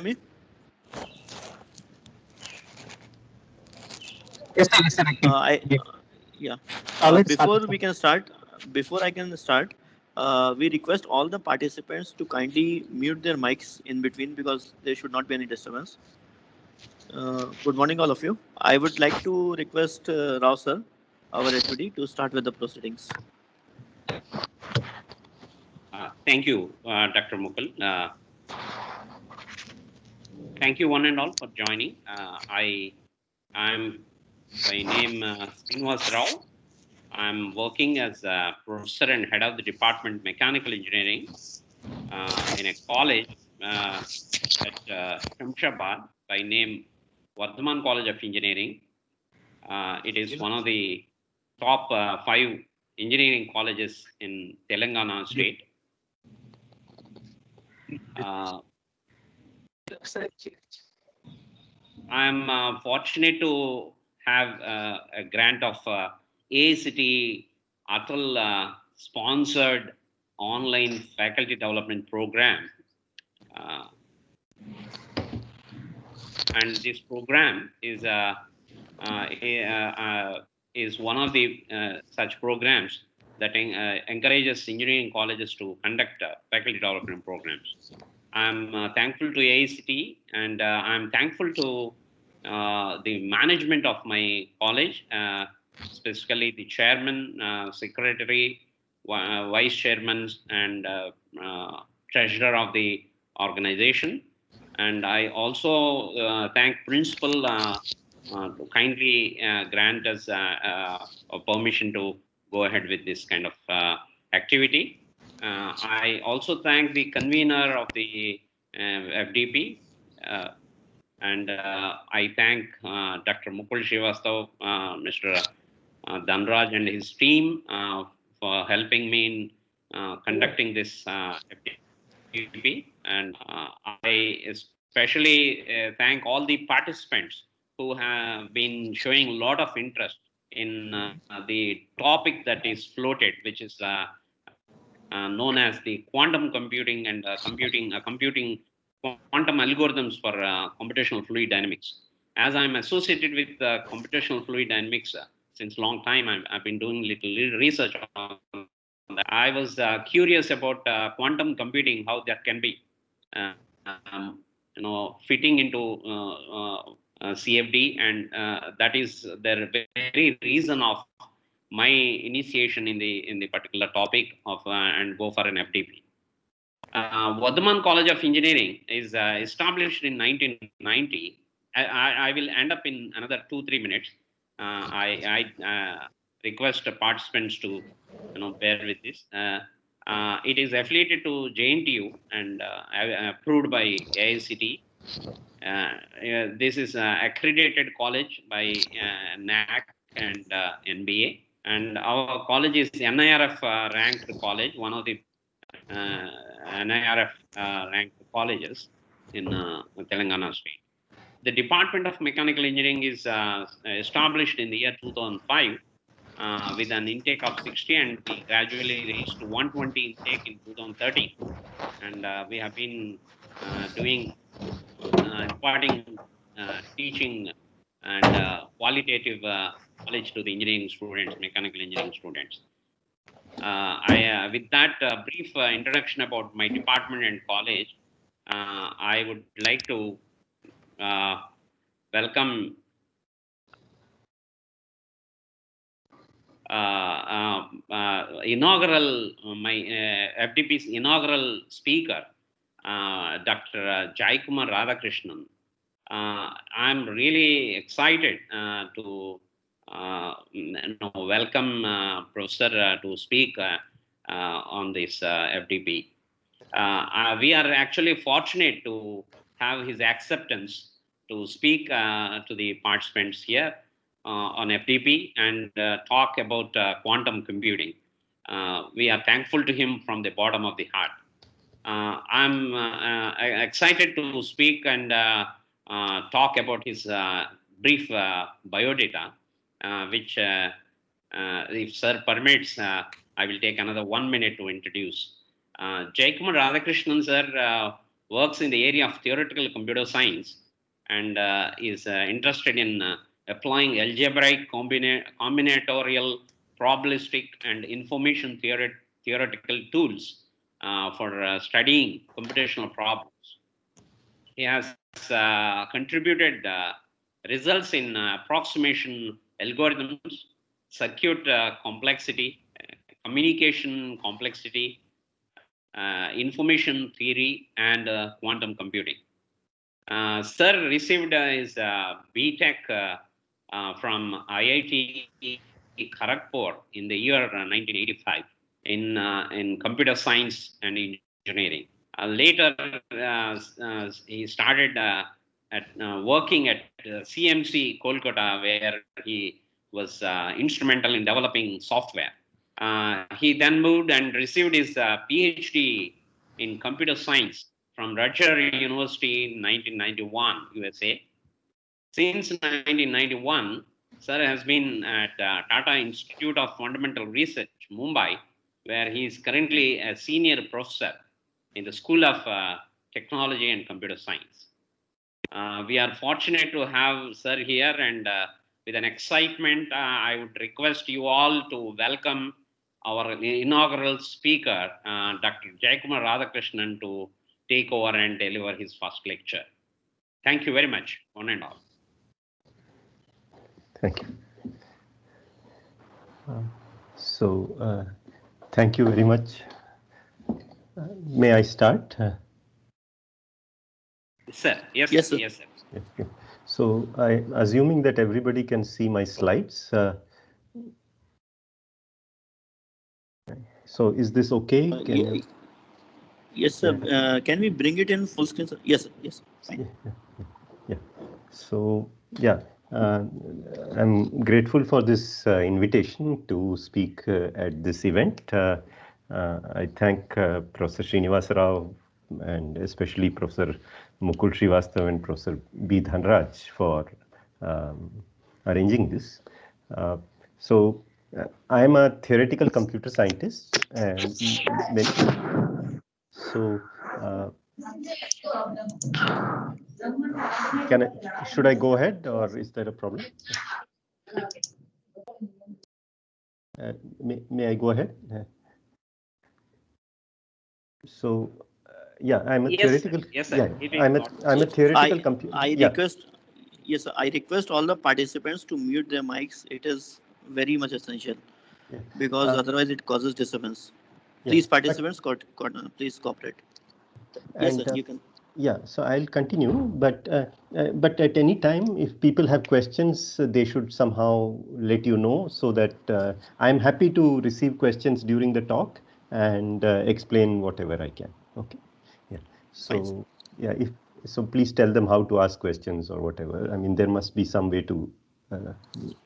me? Yes, sir. Yes, sir. I Yeah. Let's start. Before we can start, before I can start, we request all the participants to kindly mute their mics in between because there should not be any disturbance. Good morning, all of you. I would like to request Rao sir, our HOD, to start with the proceedings. Thank you, Dr. Mukul. Thank you, one and all, for joining. I'm by name Srinivas Rao. I'm working as a professor and head of the department Mechanical Engineering in a college at Shamshabad by name Vardhaman College of Engineering. It is one of the top 5 engineering colleges in Telangana state. I'm fortunate to have a grant of AICT Atal sponsored online faculty development program. And this program is one of the such programs that encourages engineering colleges to conduct faculty development programs. I'm thankful to AICT, and I'm thankful to the management of my college, specifically the chairman, secretary, vice chairman, and treasurer of the organization. And I also thank principal to kindly grant us a permission to go ahead with this kind of activity. I also thank the convener of the FDP, and I thank Dr. Mukul Srivastav, Mr. Dhanraj and his team for helping me in conducting this FDP. And I especially thank all the participants who have been showing a lot of interest in the topic that is floated, which is known as the quantum computing and computing quantum algorithms for computational fluid dynamics. As I'm associated with computational fluid dynamics since long time, I've been doing little research on that. I was curious about quantum computing, how that can be, fitting into CFD, and that is the very reason of my initiation in the particular topic of and go for an FDP. Vardhaman College of Engineering is established in 1990. I will end up in another 2-3 minutes. I request participants to bear with this. It is affiliated to JNTU and approved by AICT. This is an accredited college by NAC and NBA. And our college is NIRF ranked college, one of the NIRF ranked colleges in Telangana state. The Department of Mechanical Engineering is established in the year 2005 with an intake of 60, and we gradually reached 120 intake in 2013. And we have been doing imparting, teaching, and qualitative knowledge to the engineering students, mechanical engineering students. With that brief introduction about my department and college, I would like to welcome my FDP's inaugural speaker, Dr. Jaikumar Radhakrishnan. I'm really excited to welcome Professor to speak on this FDP. We are actually fortunate to have his acceptance to speak to the participants here on FDP and talk about quantum computing. We are thankful to him from the bottom of the heart. I'm excited to speak and talk about his brief biodata, which, if sir permits, I will take another 1 minute to introduce. Jaikumar Radhakrishnan sir works in the area of theoretical computer science and is interested in applying algebraic, combinatorial, probabilistic, and information theoretical tools for studying computational problems. He has contributed results in approximation algorithms, circuit complexity, communication complexity, information theory, and quantum computing. Sir received his BTech from IIT Kharagpur in the year 1985 in computer science and engineering. Later, he started working at CMC Kolkata, where he was instrumental in developing software. He then moved and received his PhD in computer science from Rutgers University in 1991, USA. Since 1991, Sir has been at Tata Institute of Fundamental Research, Mumbai, where he is currently a senior professor in the School of Technology and Computer Science. We are fortunate to have Sir here, and with an excitement, I would request you all to welcome our inaugural speaker, Dr. Jayakumar Radhakrishnan, to take over and deliver his first lecture. Thank you very much, one and all. Thank you. Thank you very much. May I start? Sir, yes, Yes, sir. yes, sir. Okay. So I'm assuming that everybody can see my slides. So is this okay? Yes, sir. Can we bring it in full screen, sir? Yes, sir. Yes, fine. Yeah. So yeah, I'm grateful for this invitation to speak at this event. I thank Professor Srinivasa Rao and especially Professor Mukul Srivastav and Professor B. Dhanraj for arranging this. I am a theoretical computer scientist, and should I go ahead, or is there a problem? May I go ahead? Yeah, I'm a theoretical. Yes, sir. Yeah, I'm a theoretical computer. Yes, sir. I request all the participants to mute their mics. It is very much essential because otherwise it causes disturbance. Please, participants, please cooperate. Yes, sir, you can. Yeah, so I'll continue, but at any time, if people have questions, they should somehow let you know, so that I'm happy to receive questions during the talk and explain whatever I can. Okay. Yeah. So yeah, so please tell them how to ask questions or whatever. I mean, there must be some way to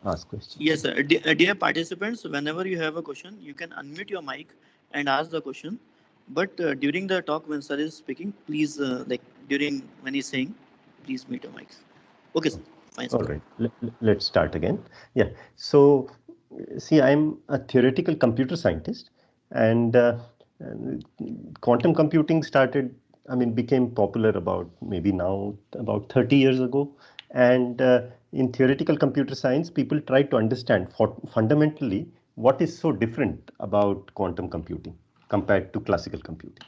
ask questions. Yes, sir. Dear participants, whenever you have a question, you can unmute your mic and ask the question. But during the talk, when sir is speaking, please, when he's saying, please mute your mics. Okay, sir. Fine, sir. All right. Let's start again. Yeah. So, see, I'm a theoretical computer scientist, and quantum computing became popular about 30 years ago. And in theoretical computer science, people try to understand fundamentally what is so different about quantum computing compared to classical computing.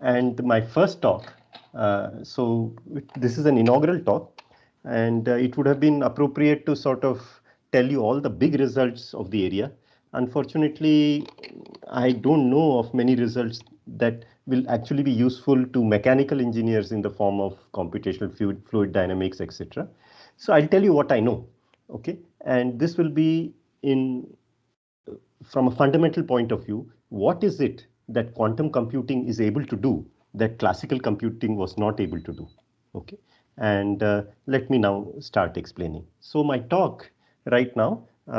And my first talk, this is an inaugural talk, and it would have been appropriate to sort of tell you all the big results of the area. Unfortunately, I don't know of many results that will actually be useful to mechanical engineers in the form of computational fluid dynamics, etc. So I'll tell you what I know, okay? And this will be from a fundamental point of view, what is it that quantum computing is able to do that classical computing was not able to do, okay? And let me now start explaining. So my talk right now, we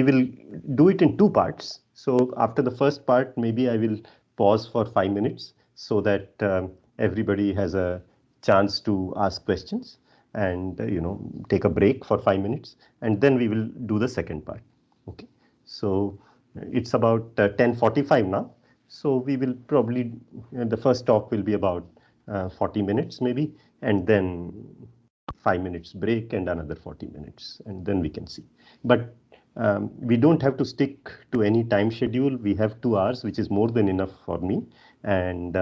will do it in two parts. So after the first part, maybe I will pause for 5 minutes so that everybody has a chance to ask questions, and take a break for 5 minutes, and then we will do the second part. Okay, so it's about 10:45 now. So we will probably, the first talk will be about 40 minutes maybe, and then 5 minutes break and another 40 minutes, and then we can see. But we don't have to stick to any time schedule. We have 2 hours, which is more than enough for me. And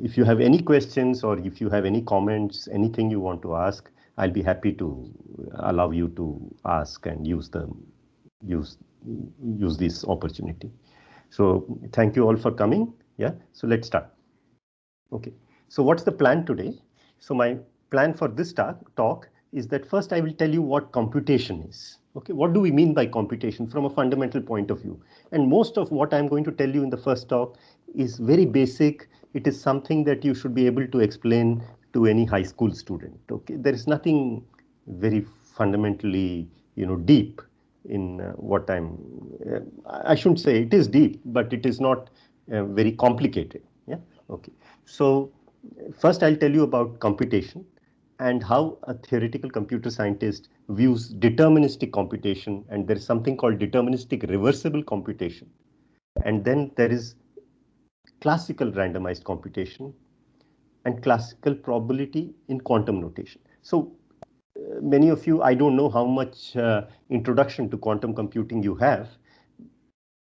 if you have any questions or if you have any comments, anything you want to ask, I'll be happy to allow you to ask and use this opportunity. So thank you all for coming. Yeah, so let's start. Okay, so what's the plan today? So my plan for this talk is that first I will tell you what computation is. Okay, what do we mean by computation from a fundamental point of view? And most of what I'm going to tell you in the first talk is very basic. It is something that you should be able to explain to any high school student. Okay, there is nothing very fundamentally, deep in what I shouldn't say it is deep, but it is not very complicated. Yeah. Okay. So first I'll tell you about computation and how a theoretical computer scientist views deterministic computation, and there is something called deterministic reversible computation. And then there is classical randomized computation and classical probability in quantum notation. So many of you, I don't know how much introduction to quantum computing you have.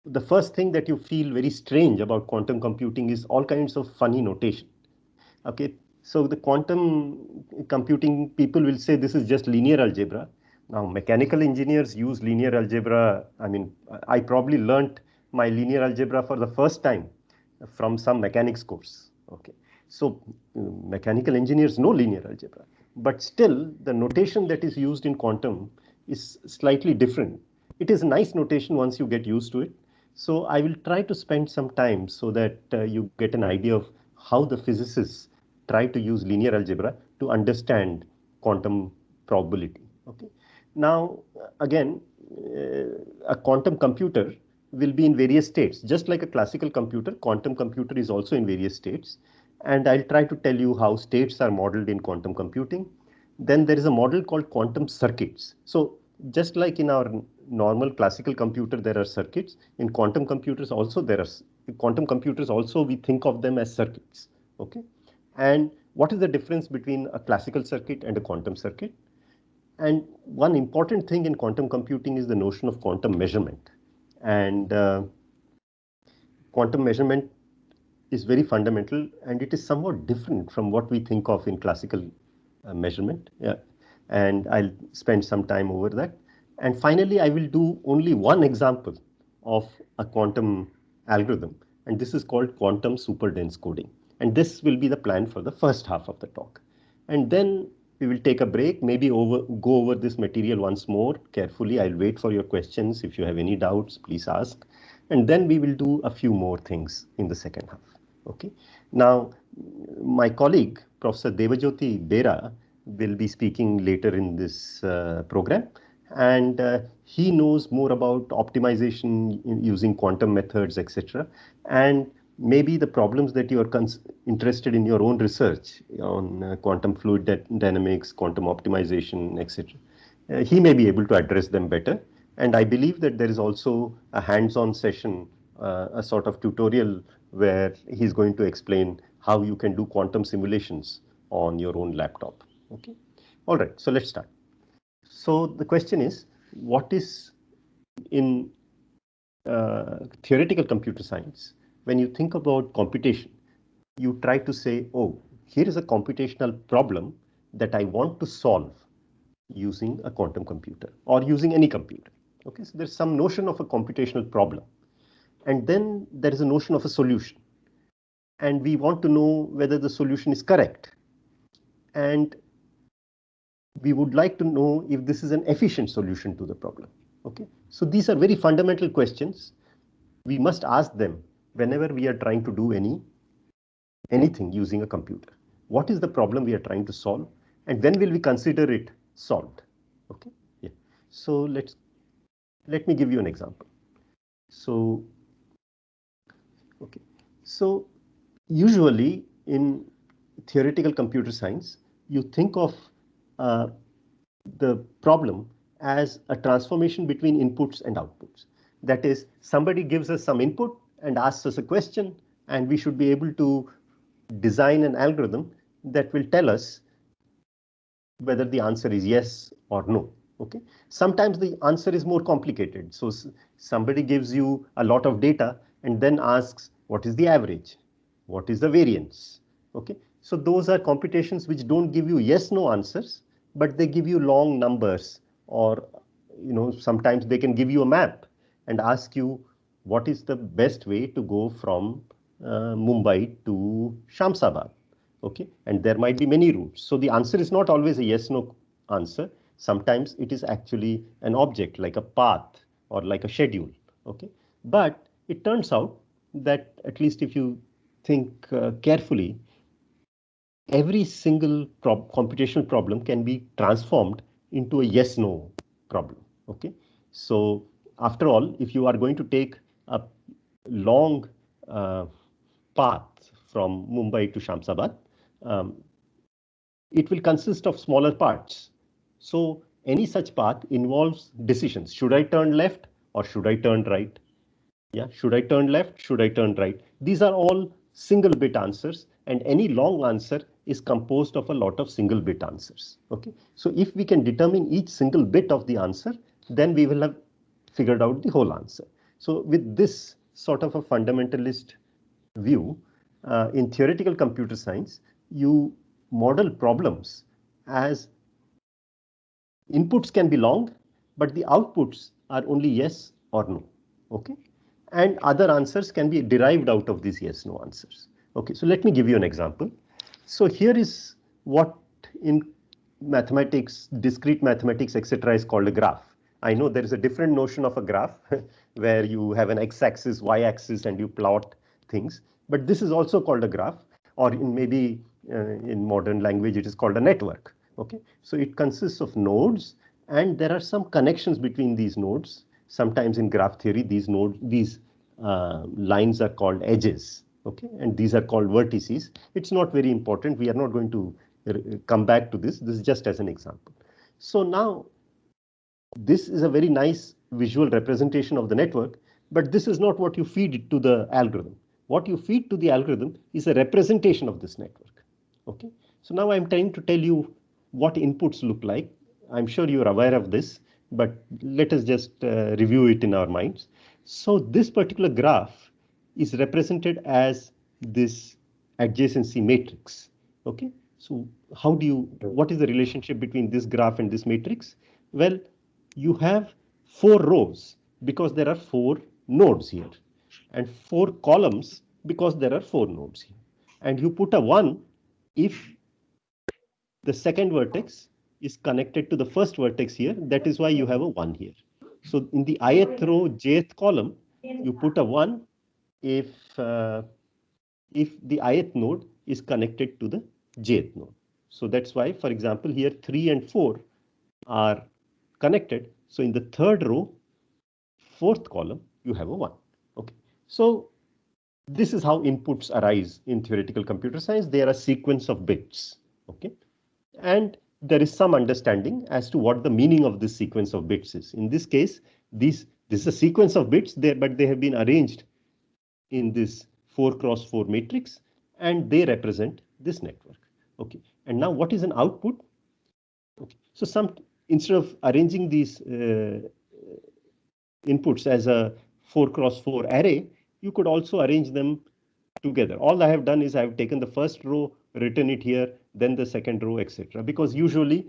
The first thing that you feel very strange about quantum computing is all kinds of funny notation. Okay, so the quantum computing people will say this is just linear algebra. Now, mechanical engineers use linear algebra. I mean, I probably learnt my linear algebra for the first time from some mechanics course. Okay, so mechanical engineers know linear algebra, but still the notation that is used in quantum is slightly different. It is a nice notation once you get used to it. So I will try to spend some time so that you get an idea of how the physicists try to use linear algebra to understand quantum probability. Okay. Now, again, a quantum computer will be in various states. Just like a classical computer, quantum computer is also in various states. And I'll try to tell you how states are modeled in quantum computing. Then there is a model called quantum circuits. So just like in our normal classical computer, there are circuits. In quantum computers also, quantum computers also, we think of them as circuits. Okay. And what is the difference between a classical circuit and a quantum circuit? And one important thing in quantum computing is the notion of quantum measurement. And quantum measurement is very fundamental, and it is somewhat different from what we think of in classical measurement. Yeah. And I'll spend some time over that. And finally, I will do only one example of a quantum algorithm, and this is called quantum superdense coding. And this will be the plan for the first half of the talk. And then we will take a break, maybe go over this material once more carefully. I'll wait for your questions. If you have any doubts, please ask. And then we will do a few more things in the second half. Okay. Now, my colleague, Professor Devajyoti Bera, will be speaking later in this program. And he knows more about optimization using quantum methods, etc. And maybe the problems that you are interested in your own research on quantum fluid dynamics, quantum optimization, etc. He may be able to address them better. And I believe that there is also a hands-on session, a sort of tutorial where he's going to explain how you can do quantum simulations on your own laptop. Okay. All right. So let's start. So the question is, what is in theoretical computer science? When you think about computation, you try to say, oh, here is a computational problem that I want to solve using a quantum computer or using any computer. Okay, so there's some notion of a computational problem. And then there is a notion of a solution. And we want to know whether the solution is correct. And we would like to know if this is an efficient solution to the problem. Okay, so these are very fundamental questions. We must ask them whenever we are trying to do anything using a computer. What is the problem we are trying to solve, and when will we consider it solved? Okay, yeah. So let me give you an example. So, okay, so usually in theoretical computer science, you think of the problem as a transformation between inputs and outputs. That is, somebody gives us some input and asks us a question, and we should be able to design an algorithm that will tell us whether the answer is yes or no. Okay. Sometimes the answer is more complicated. So somebody gives you a lot of data and then asks, what is the average? What is the variance? Okay. So those are computations which don't give you yes, no answers, but they give you long numbers, or sometimes they can give you a map and ask you what is the best way to go from Mumbai to Shamsabad. Okay, and there might be many routes. So the answer is not always a yes no answer. Sometimes it is actually an object like a path or like a schedule. Okay, but it turns out that, at least if you think carefully, every single computational problem can be transformed into a yes no problem. Okay, so after all, if you are going to take a long path from Mumbai to Shamsabad, um, it will consist of smaller parts. So any such path involves decisions. Should I turn left or should I turn right? Yeah, should I turn left? Should I turn right? These are all single bit answers, and any long answer is composed of a lot of single bit answers. Okay, so if we can determine each single bit of the answer, then we will have figured out the whole answer. So with this sort of a fundamentalist view, in theoretical computer science, you model problems as inputs can be long, but the outputs are only yes or no. Okay, and other answers can be derived out of these yes no answers. Okay, so let me give you an example. So here is what in mathematics, discrete mathematics, etc., is called a graph. I know there is a different notion of a graph where you have an x-axis, y-axis, and you plot things, but this is also called a graph, or in maybe in modern language it is called a network. Okay, so it consists of nodes, and there are some connections between these nodes. Sometimes in graph theory, these lines are called edges. Okay, and these are called vertices. It's not very important. We are not going to come back to this. This is just as an example. So now this is a very nice visual representation of the network, but this is not what you feed to the algorithm. What you feed to the algorithm is a representation of this network. Okay, so now I'm trying to tell you what inputs look like. I'm sure you're aware of this, but let us just review it in our minds. So this particular graph is represented as this adjacency matrix. Okay, so what is the relationship between this graph and this matrix? Well, you have 4 rows because there are 4 nodes here, and 4 columns because there are 4 nodes here. And you put a 1 if the second vertex is connected to the first vertex here. That is why you have a 1 here. So in the ith row, jth column, you put a 1 if the ith node is connected to the jth node. So that's why, for example, here 3 and 4 are connected. So in the third row, fourth column, you have a 1. Okay. So this is how inputs arise in theoretical computer science. They are a sequence of bits. Okay. And there is some understanding as to what the meaning of this sequence of bits is. In this case, this is a sequence of bits there, but they have been arranged in this 4x4 matrix, and they represent this network. Okay. And now what is an output? Okay. So instead of arranging these inputs as a 4x4 array, you could also arrange them together. All I have done is I have taken the first row, written it here, then the second row, etc. Because usually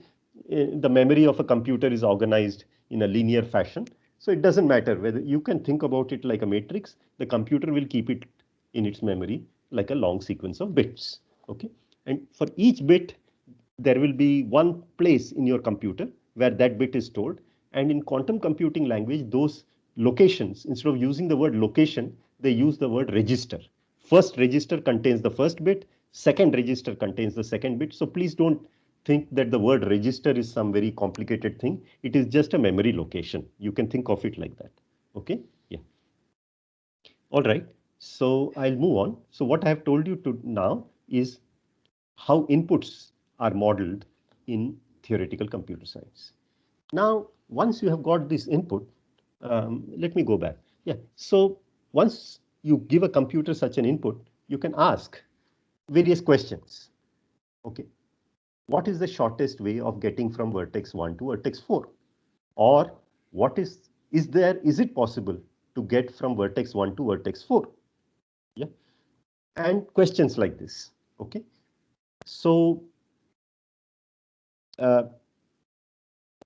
the memory of a computer is organized in a linear fashion. So it doesn't matter whether you can think about it like a matrix. The computer will keep it in its memory like a long sequence of bits. Okay, and for each bit, there will be one place in your computer where that bit is stored. And in quantum computing language, those locations, instead of using the word location, they use the word register. First register contains the first bit, second register contains the second bit. So please don't think that the word register is some very complicated thing. It is just a memory location. You can think of it like that. Okay, yeah. All right, so I'll move on. So what I have told you to now is how inputs are modeled in theoretical computer science. Now, once you have got this input, let me go back. Yeah, so once you give a computer such an input, you can ask various questions. Okay, what is the shortest way of getting from vertex 1 to vertex 4? Or what is it possible to get from vertex 1 to vertex 4? Yeah, and questions like this. Okay, so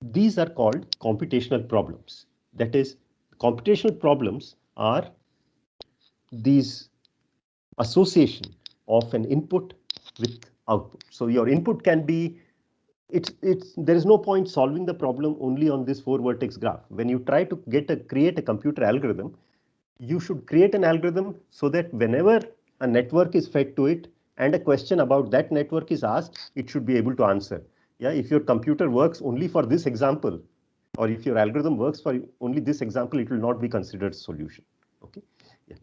these are called computational problems. That is, computational problems are these association of an input with output. So your input can be, there is no point solving the problem only on this 4-vertex graph. When you try to create a computer algorithm, you should create an algorithm so that whenever a network is fed to it and a question about that network is asked, it should be able to answer. Yeah, if your computer works only for this example, or if your algorithm works for only this example, it will not be considered solution. Okay. Yeah.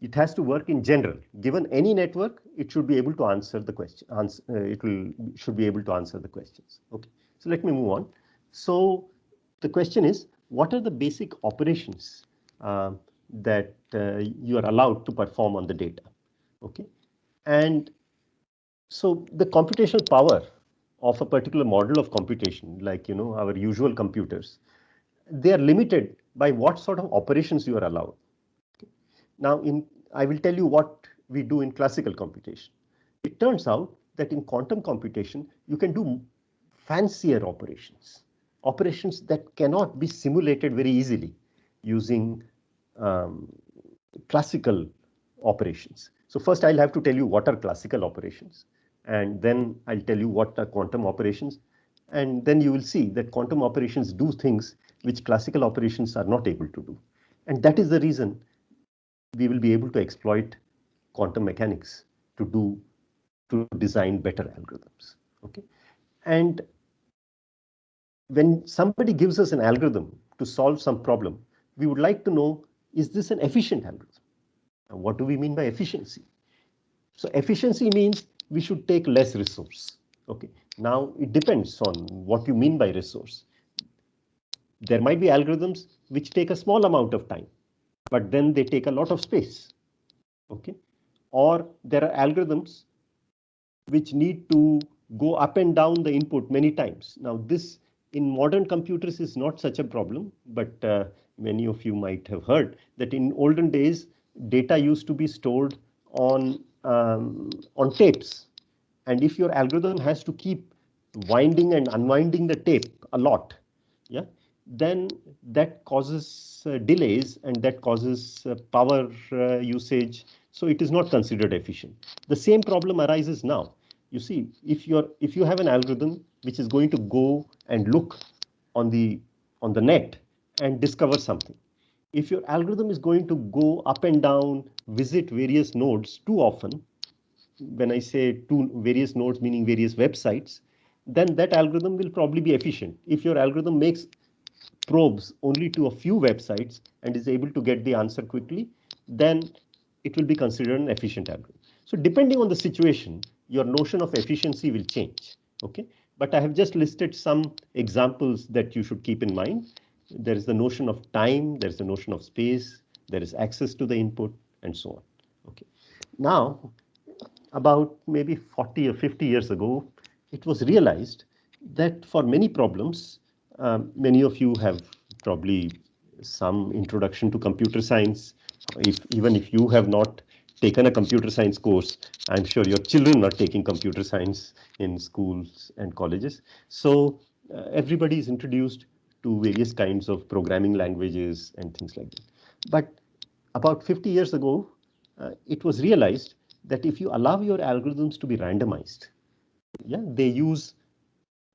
It has to work in general. Given any network, it should be able to answer the question. Should be able to answer the questions. Okay. So let me move on. So the question is, what are the basic operations that you are allowed to perform on the data? Okay. And so the computational power of a particular model of computation, like our usual computers, they are limited by what sort of operations you are allowed. Now, I will tell you what we do in classical computation. It turns out that in quantum computation, you can do fancier operations, operations that cannot be simulated very easily using classical operations. So first I'll have to tell you what are classical operations, and then I'll tell you what are quantum operations, and then you will see that quantum operations do things which classical operations are not able to do. And that is the reason we will be able to exploit quantum mechanics to design better algorithms. Okay, and when somebody gives us an algorithm to solve some problem, we would like to know, is this an efficient algorithm? Now, what do we mean by efficiency? So efficiency means we should take less resource. Okay, now it depends on what you mean by resource. There might be algorithms which take a small amount of time, but then they take a lot of space. Okay, or there are algorithms which need to go up and down the input many times. Now this in modern computers is not such a problem, but many of you might have heard that in olden days data used to be stored on tapes, and if your algorithm has to keep winding and unwinding the tape a lot, yeah, then that causes delays, and that causes power usage. So it is not considered efficient. The same problem arises now. You see, if you have an algorithm which is going to go and look on the net and discover something, if your algorithm is going to go up and down, visit various nodes too often, when I say various nodes, meaning various websites, then that algorithm will probably be efficient. If your algorithm makes probes only to a few websites and is able to get the answer quickly, then it will be considered an efficient algorithm. So depending on the situation, your notion of efficiency will change. Okay, but I have just listed some examples that you should keep in mind. There is the notion of time, there is the notion of space, there is access to the input, and so on. Okay, now about maybe 40 or 50 years ago, it was realized that for many problems, many of you have probably some introduction to computer science. Even if you have not taken a computer science course, I'm sure your children are taking computer science in schools and colleges. So everybody is introduced to various kinds of programming languages and things like that. But about 50 years ago, it was realized that if you allow your algorithms to be randomized, yeah, they use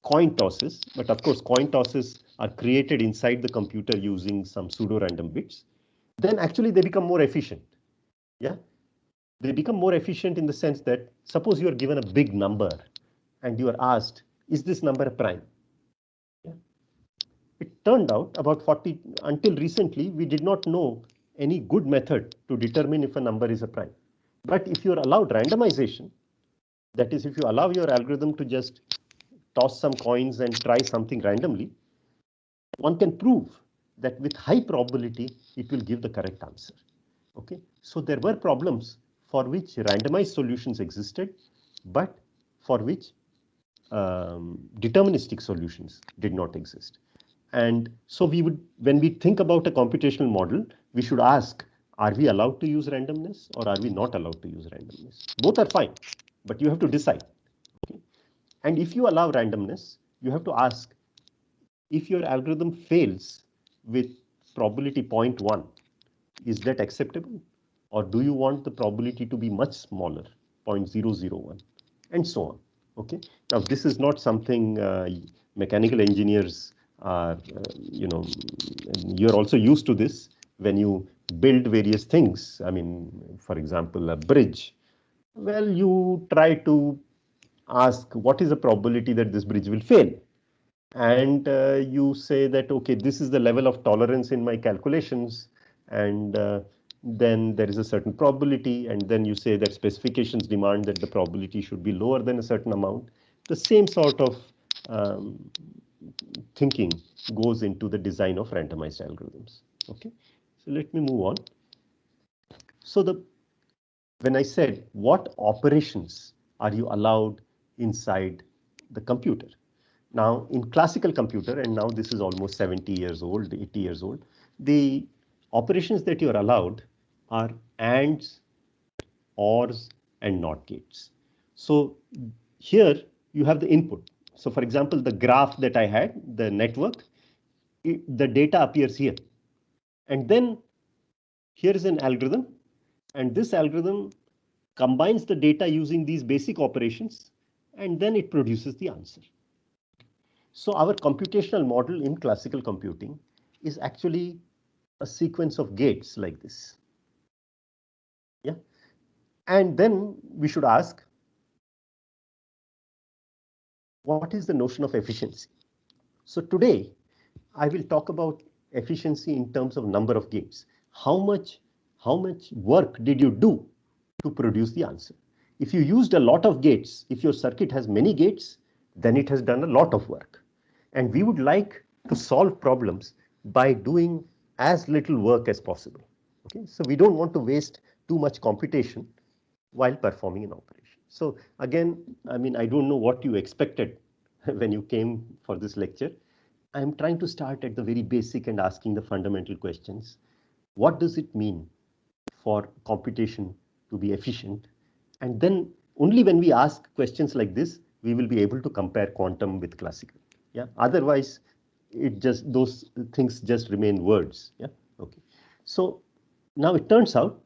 coin tosses, but of course coin tosses are created inside the computer using some pseudo-random bits, then actually they become more efficient. Yeah, they become more efficient in the sense that suppose you are given a big number and you are asked, is this number a prime? Yeah. It turned out about 40, until recently, we did not know any good method to determine if a number is a prime. But if you are allowed randomization, that is, if you allow your algorithm to just toss some coins and try something randomly, one can prove that with high probability, it will give the correct answer. Okay, so there were problems for which randomized solutions existed, but for which deterministic solutions did not exist. And so we would, when we think about a computational model, we should ask, are we allowed to use randomness or are we not allowed to use randomness? Both are fine, but you have to decide. Okay? And if you allow randomness, you have to ask, if your algorithm fails with probability 0.1, is that acceptable? Or do you want the probability to be much smaller, 0.001, and so on? Okay. Now, this is not something mechanical engineers are, you're also used to this when you build various things. I mean, for example, a bridge. Well, you try to ask what is the probability that this bridge will fail? And you say that, okay, this is the level of tolerance in my calculations, and then there is a certain probability, and then you say that specifications demand that the probability should be lower than a certain amount. The same sort of um, thinking goes into the design of randomized algorithms. Okay, so let me move on. So when I said what operations are you allowed inside the computer? Now, in classical computer, and now this is almost 70 years old, 80 years old, the operations that you're allowed are ANDs, ORs, and NOT gates. So here you have the input. So for example, the graph that I had, the network, the data appears here. And then here is an algorithm, and this algorithm combines the data using these basic operations, and then it produces the answer. So our computational model in classical computing is actually a sequence of gates like this. Yeah. And then we should ask, what is the notion of efficiency? So today, I will talk about efficiency in terms of number of gates. How much work did you do to produce the answer? If you used a lot of gates, if your circuit has many gates, then it has done a lot of work. And we would like to solve problems by doing as little work as possible. Okay, so we don't want to waste too much computation while performing an operation. So again, I mean, I don't know what you expected when you came for this lecture. I'm trying to start at the very basic and asking the fundamental questions. What does it mean for computation to be efficient? And then only when we ask questions like this, we will be able to compare quantum with classical. Yeah. Otherwise, those things just remain words. Yeah. Okay. So now it turns out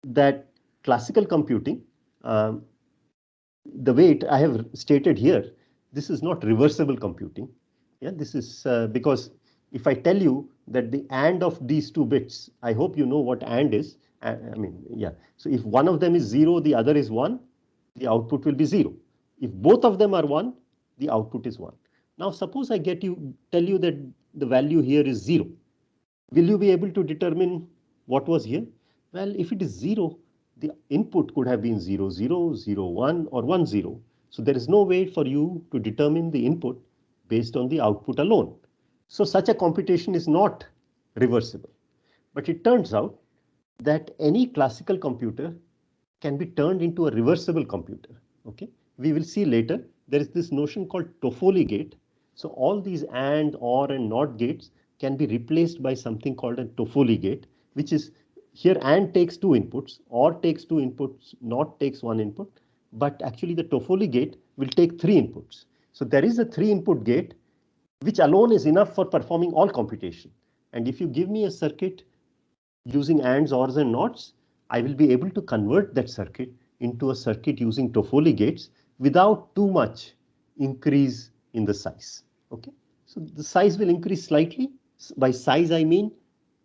that classical computing, um, the way I have stated here, this is not reversible computing. Yeah, this is because if I tell you that the AND of these two bits, I hope you know what AND is. I mean, yeah. So if one of them is 0, the other is 1, the output will be 0. If both of them are 1, the output is 1. Now, suppose I tell you that the value here is 0. Will you be able to determine what was here? Well, if it is 0, the input could have been 0, 0, 0, 1, or 1, 0. So there is no way for you to determine the input based on the output alone. So such a computation is not reversible. But it turns out that any classical computer can be turned into a reversible computer. Okay, we will see later. There is this notion called Toffoli gate. So all these AND, OR, and NOT gates can be replaced by something called a Toffoli gate, which is here AND takes two inputs, OR takes two inputs, NOT takes one input, but actually the Toffoli gate will take three inputs. So there is a 3-input gate which alone is enough for performing all computation. And if you give me a circuit using ANDs, ORs, and NOTs, I will be able to convert that circuit into a circuit using Toffoli gates without too much increase in the size. Okay, so the size will increase slightly. By size, I mean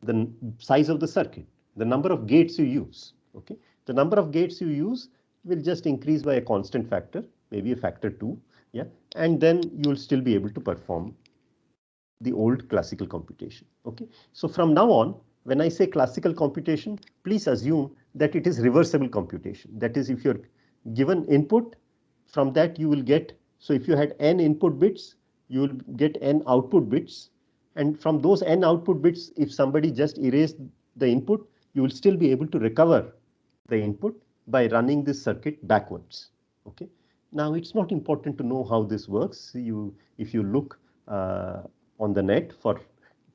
the size of the circuit, the number of gates you use. Okay, the number of gates you use will just increase by a constant factor, maybe a factor 2. Yeah, and then you will still be able to perform the old classical computation. Okay, so from now on, when I say classical computation, please assume that it is reversible computation. That is, if you're given input, from that you will get, so if you had n input bits, you will get n output bits. And from those n output bits, if somebody just erased the input, you will still be able to recover the input by running this circuit backwards. Okay. Now it's not important to know how this works. If you look on the net for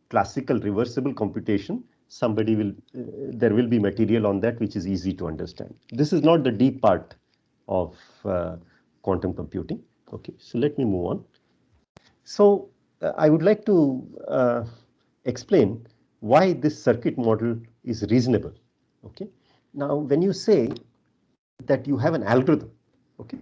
classical reversible computation, there will be material on that which is easy to understand. This is not the deep part of quantum computing. Okay, so let me move on. So I would like to explain why this circuit model is reasonable. Okay, now when you say that you have an algorithm, okay,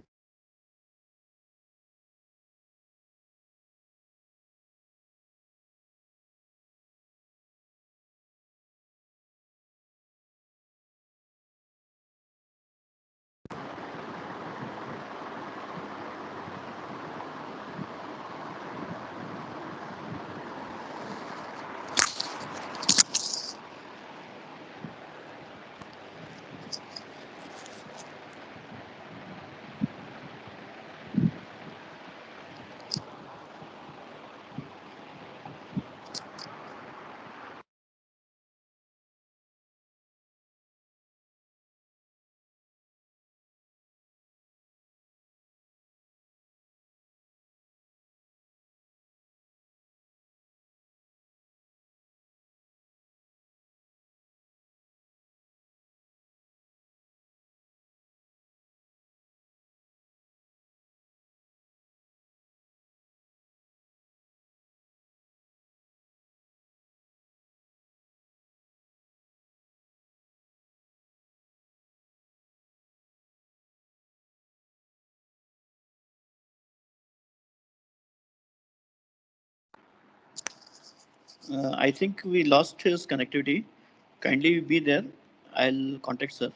I think we lost his connectivity. Kindly be there. I'll contact sir.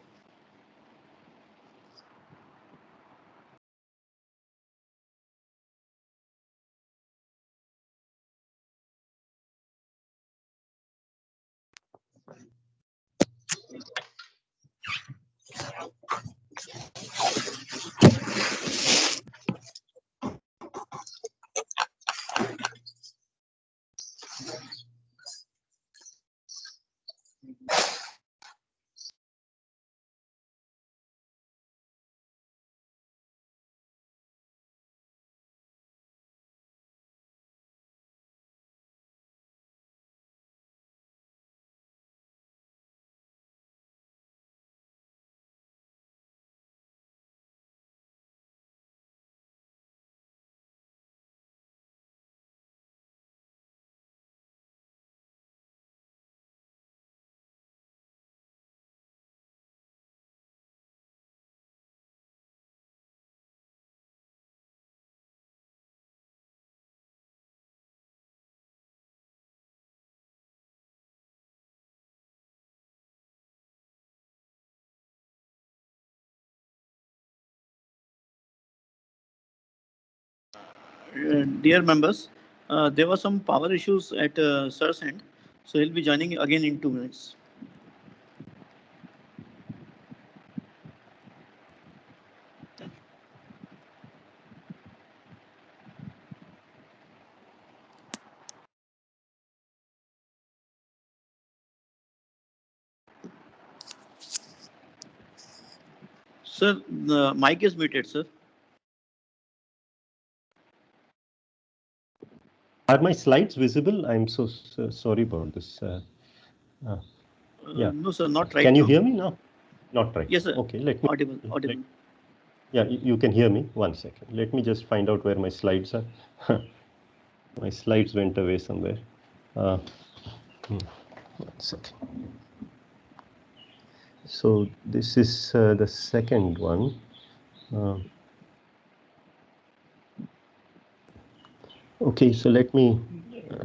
Dear members, there were some power issues at sir's end, so he'll be joining again in 2 minutes. Sir, the mic is muted, sir. are my slides visible? I'm so sorry about this. Yeah. No, sir, not right Can you now. hear me now? Not right. Yes, sir. Okay, let me. Audible, audible. Yeah, you can hear me. 1 second. Let me just find out where my slides are. My slides went away somewhere. 1 second. So this is the second one. Okay, so let me. Yeah.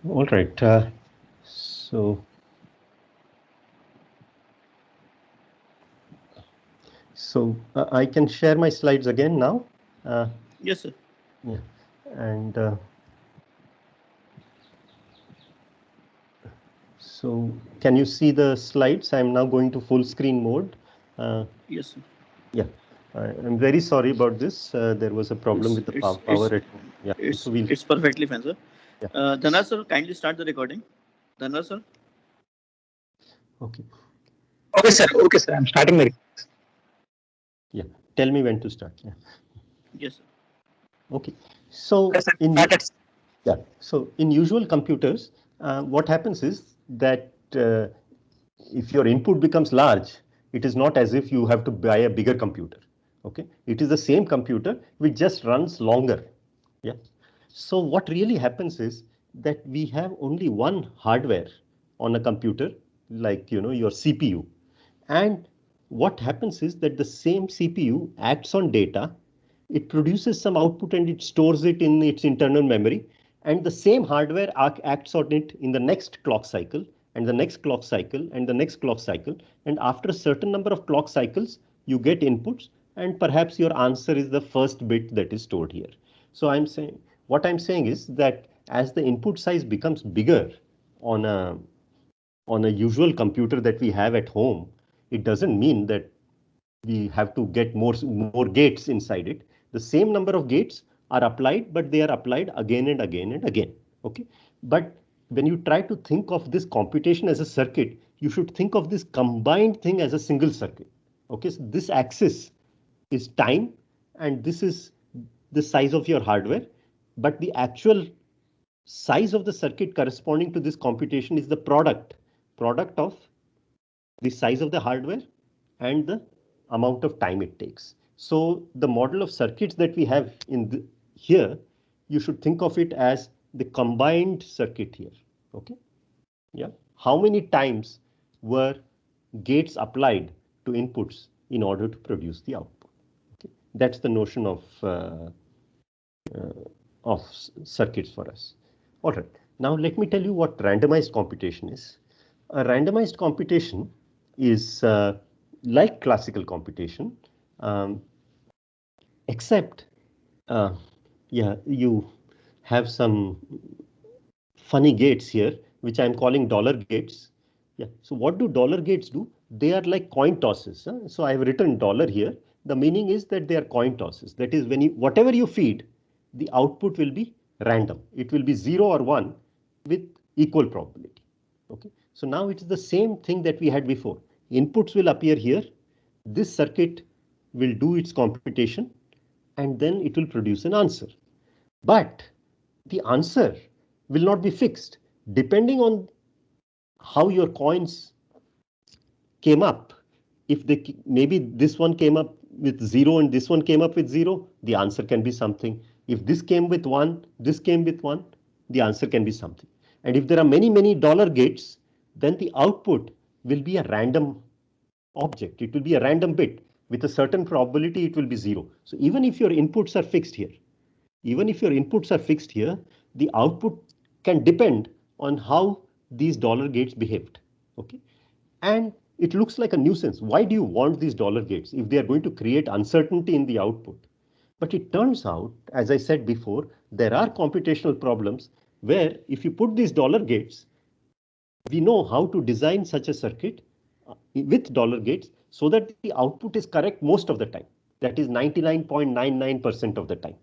All right. So So I can share my slides again now. Yes, sir. Yeah, and so can you see the slides? I'm now going to full screen mode. Yes, sir. Yeah, I'm very sorry about this. There was a problem It's with the it's power it's at home. Yeah, it's so we'll. it's perfectly fine, sir. Yeah, Dhanraj sir, kindly start the recording. Dhanraj sir. okay. Okay, sir. I'm starting my. Yeah, tell me when to start. Yeah. Yes, sir. Okay. So Yes, sir. in Started. yeah, so in usual computers, what happens is that if your input becomes large, it is not as if you have to buy a bigger computer. Okay, it is the same computer which just runs longer. Yeah. So what really happens is that we have only one hardware on a computer, like your CPU, and what happens is that the same CPU acts on data, it produces some output and it stores it in its internal memory, and the same hardware acts on it in the next clock cycle, and the next clock cycle, and the next clock cycle, and after a certain number of clock cycles, you get inputs, and perhaps your answer is the first bit that is stored here. So what I'm saying is that as the input size becomes bigger on a usual computer that we have at home, it doesn't mean that we have to get more gates inside it. The same number of gates are applied, but they are applied again and again and again. Okay, but when you try to think of this computation as a circuit, you should think of this combined thing as a single circuit. Okay, so this axis is time, and this is the size of your hardware, but the actual size of the circuit corresponding to this computation is the product of the size of the hardware and the amount of time it takes. So the model of circuits that we have here, you should think of it as the combined circuit here. Okay. Yeah. How many times were gates applied to inputs in order to produce the output? Okay. That's the notion circuits for us. All right. Now let me tell you what randomized computation is. A randomized computation is like classical computation, um, except yeah, you have some funny gates here, which I'm calling dollar gates. Yeah. So what do dollar gates do? They are like coin tosses. Huh? So I have written dollar here. The meaning is that they are coin tosses. That is, when whatever you feed, the output will be random. It will be 0 or 1 with equal probability. Okay. So now it is the same thing that we had before. Inputs will appear here. This circuit will do its computation, and then it will produce an answer. But the answer will not be fixed. Depending on how your coins came up, if maybe this one came up with 0 and this one came up with 0, the answer can be something. If this came with 1, this came with 1, the answer can be something. And if there are many dollar gates, then the output will be a random object. It will be a random bit. With a certain probability, it will be 0. So even if your inputs are fixed here, the output can depend on how these dollar gates behaved. Okay, and it looks like a nuisance. Why do you want these dollar gates if they are going to create uncertainty in the output? But it turns out, as I said before, there are computational problems where if you put these dollar gates, we know how to design such a circuit with dollar gates so that the output is correct most of the time. That is 99.99% of the time.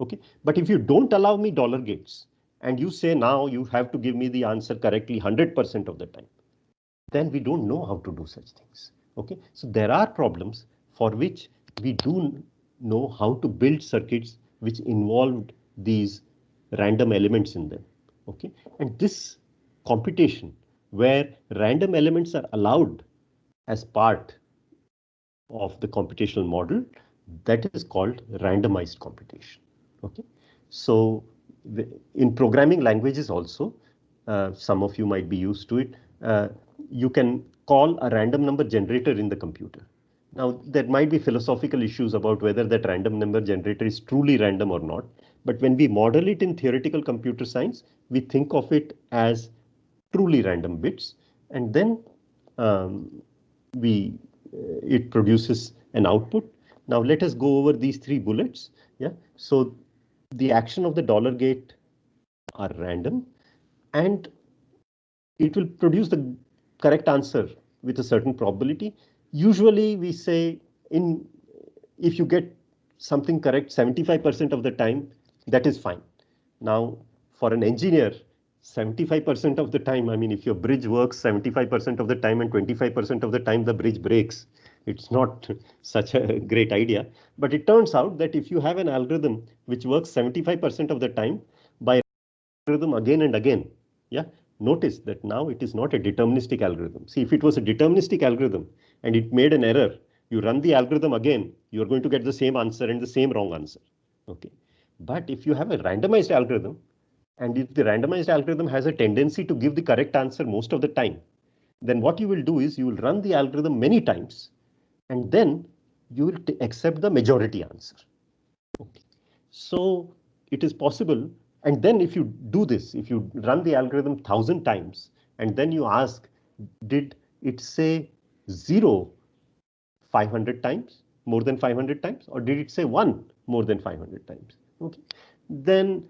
Okay, but if you don't allow me dollar gates and you say now you have to give me the answer correctly 100% of the time, then we don't know how to do such things. Okay, so there are problems for which we do know how to build circuits which involved these random elements in them. Okay, and this computation where random elements are allowed as part of the computational model, that is called randomized computation. Okay, so in programming languages also, some of you might be used to it, you can call a random number generator in the computer. Now there might be philosophical issues about whether that random number generator is truly random or not, but when we model it in theoretical computer science, we think of it as truly random bits, and then we it produces an output. Now let us go over these 3 bullets. Yeah. So the action of the dollar gate are random, and it will produce the correct answer with a certain probability. Usually we say if you get something correct 75% of the time, that is fine. Now, for an engineer, 75% of the time, I mean, if your bridge works 75% of the time and 25% of the time the bridge breaks, it's not such a great idea. But it turns out that if you have an algorithm which works 75% of the time by algorithm again and again, yeah, notice that now it is not a deterministic algorithm. See, if it was a deterministic algorithm and it made an error, you run the algorithm again, you're going to get the same answer and the same wrong answer. Okay. But if you have a randomized algorithm, and if the randomized algorithm has a tendency to give the correct answer most of the time, then what you will do is you will run the algorithm many times, and then you will accept the majority answer. Okay. So it is possible. And then if you do this, if you run the algorithm 1,000 times, and then you ask, did it say 0 500 times, more than 500 times, or did it say 1 more than 500 times? Okay. Then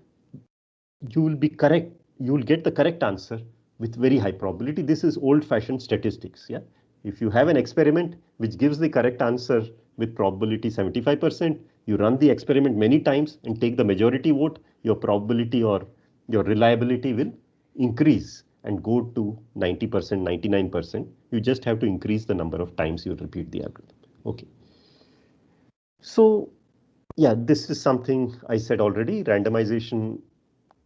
you will be correct. You will get the correct answer with very high probability. This is old-fashioned statistics. Yeah. If you have an experiment which gives the correct answer with probability 75%, you run the experiment many times and take the majority vote, your probability or your reliability will increase and go to 90%, 99%. You just have to increase the number of times you repeat the algorithm. Okay. So yeah, this is something I said already. Randomization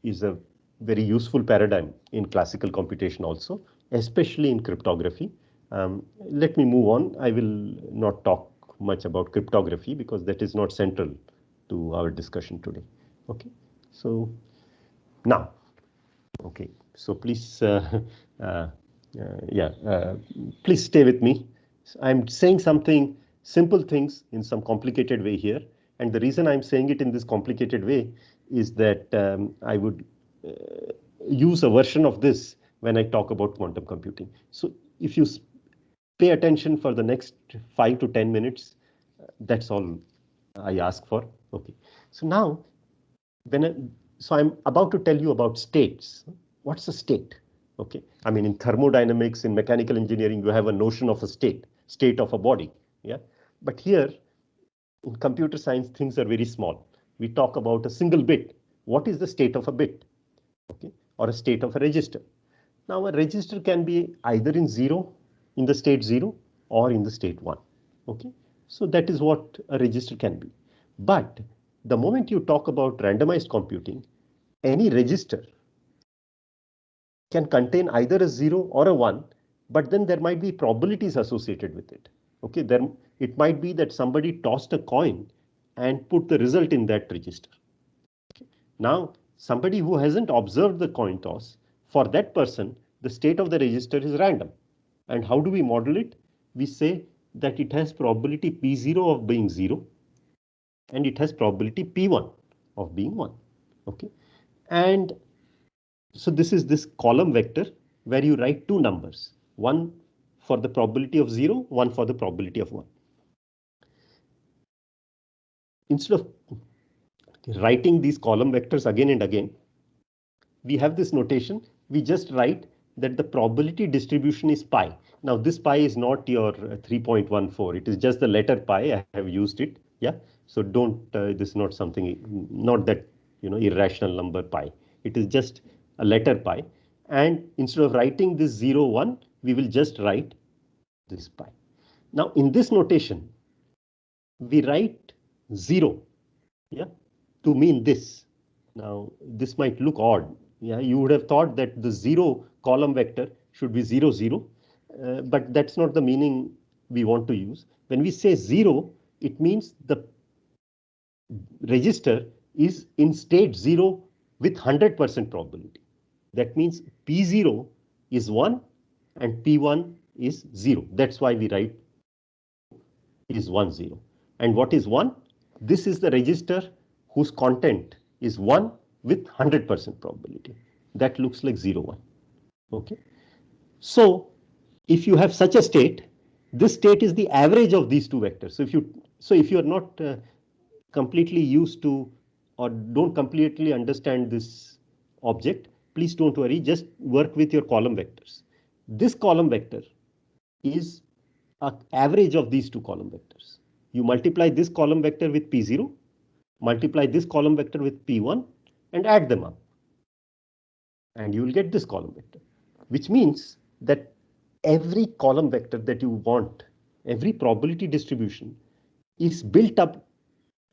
is a very useful paradigm in classical computation also, especially in cryptography. Let me move on. I will not talk much about cryptography because that is not central to our discussion today. Okay, so now, okay, so please, please stay with me. I'm saying something simple things in some complicated way here. And the reason I'm saying it in this complicated way is that I would use a version of this when I talk about quantum computing. So if you pay attention for the next 5 to 10 minutes, that's all I ask for. Okay. So now, so I'm about to tell you about states. What's a state? Okay. I mean, in thermodynamics, in mechanical engineering, you have a notion of a state of a body. Yeah. But here, in computer science, things are very small. We talk about a single bit. What is the state of a bit? Okay, or a state of a register. Now a register can be either in in the state 0, or in the state 1. Okay, so that is what a register can be. But the moment you talk about randomized computing, any register can contain either a 0 or a 1, but then there might be probabilities associated with it. Okay, then it might be that somebody tossed a coin and put the result in that register. Okay. Now, somebody who hasn't observed the coin toss, for that person, the state of the register is random. And how do we model it? We say that it has probability P0 of being 0, and it has probability P1 of being 1. Okay. And so this is this column vector where you write 2 numbers, one for the probability of 0, one for the probability of 1. Instead of writing these column vectors again and again, we have this notation. We just write that the probability distribution is pi. Now this pi is not your 3.14. It is just the letter pi. I have used it. Yeah. So don't, this is not something, not that, irrational number pi. It is just a letter pi. And instead of writing this 0, 1, we will just write this pi. Now in this notation, we write 0, yeah, to mean this. Now this might look odd. Yeah, you would have thought that the 0 column vector should be 0, 0, but that's not the meaning we want to use. When we say 0, it means the register is in state 0 with 100% probability. That means P0 is 1 and P1 is 0. That's why we write is 1, 0. And what is 1? This is the register whose content is 1 with 100% probability. That looks like 0, 1. Okay. So if you have such a state, this state is the average of these two vectors. So if you are not completely used to or don't completely understand this object, please don't worry, just work with your column vectors. This column vector is an average of these two column vectors. You multiply this column vector with P0, multiply this column vector with P1 and add them up. And you will get this column vector, which means that every column vector that you want, every probability distribution is built up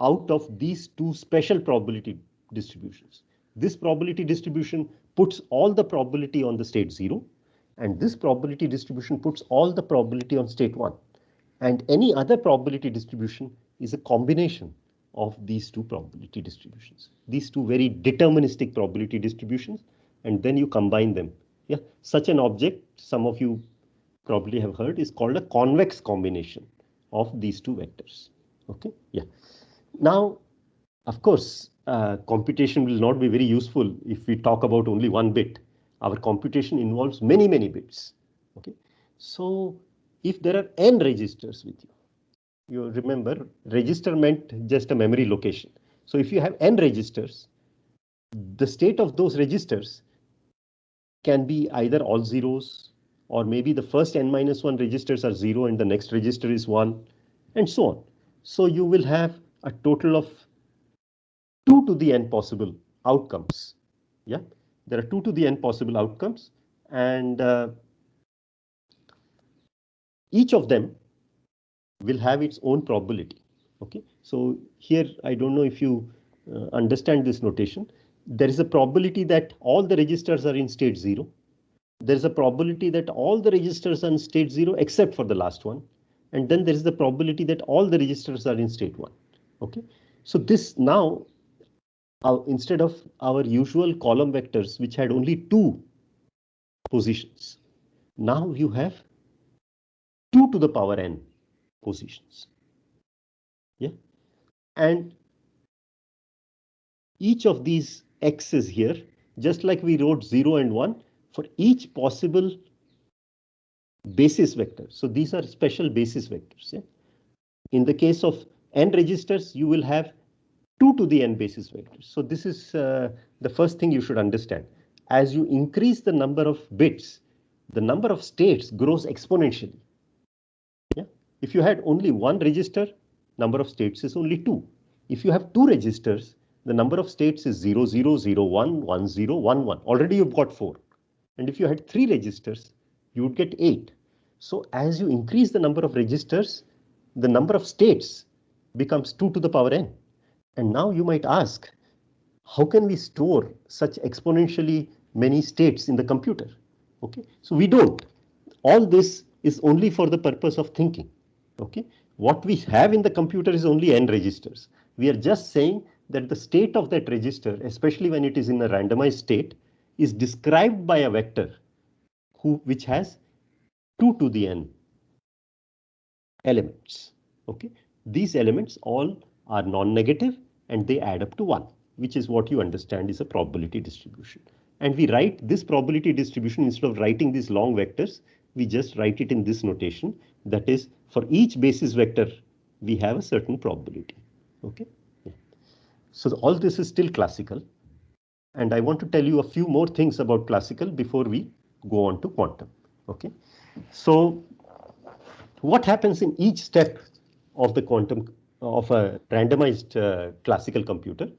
out of these two special probability distributions. This probability distribution puts all the probability on the state 0, and this probability distribution puts all the probability on state 1. And any other probability distribution is a combination of these two probability distributions, these two very deterministic probability distributions, and then you combine them. Yeah, such an object, some of you probably have heard, is called a convex combination of these two vectors. Okay, yeah. Now, of course, computation will not be very useful if we talk about only one bit. Our computation involves many, many bits. Okay, so if there are n registers with you, you remember register meant just a memory location. So if you have n registers, the state of those registers can be either all zeros, or maybe the first n-1 registers are 0 and the next register is 1, and so on. So you will have a total of 2 to the n possible outcomes. Yeah, there are 2 to the n possible outcomes, and each of them will have its own probability. Okay, so here I don't know if you understand this notation. There is a probability that all the registers are in state 0. There is a probability that all the registers are in state 0 except for the last one. And then there is the probability that all the registers are in state 1. Okay, so this now, instead of our usual column vectors, which had only 2 positions, now you have 2 to the power n positions. Yeah, and each of these x's here, just like we wrote 0 and 1, for each possible basis vector. So these are special basis vectors. Yeah? In the case of n registers, you will have 2 to the n basis vectors. So this is the first thing you should understand. As you increase the number of bits, the number of states grows exponentially. Yeah? If you had only one register, number of states is only 2. If you have 2 registers, the number of states is 0, 0, 0, 1, 1, 0, 1, 1. Already you've got 4. And if you had 3 registers, you would get 8. So as you increase the number of registers, the number of states becomes 2 to the power n. And now you might ask, how can we store such exponentially many states in the computer? Okay, so we don't. All this is only for the purpose of thinking. Okay, what we have in the computer is only n registers. We are just saying that the state of that register, especially when it is in a randomized state, is described by a vector which has 2 to the n elements. Okay, these elements all are non-negative and they add up to 1, which is what you understand is a probability distribution. And we write this probability distribution, instead of writing these long vectors, we just write it in this notation. That is, for each basis vector, we have a certain probability. Okay. Yeah. So all this is still classical. And I want to tell you a few more things about classical before we go on to quantum. Okay. So what happens in each step of the quantum of a randomized classical computer?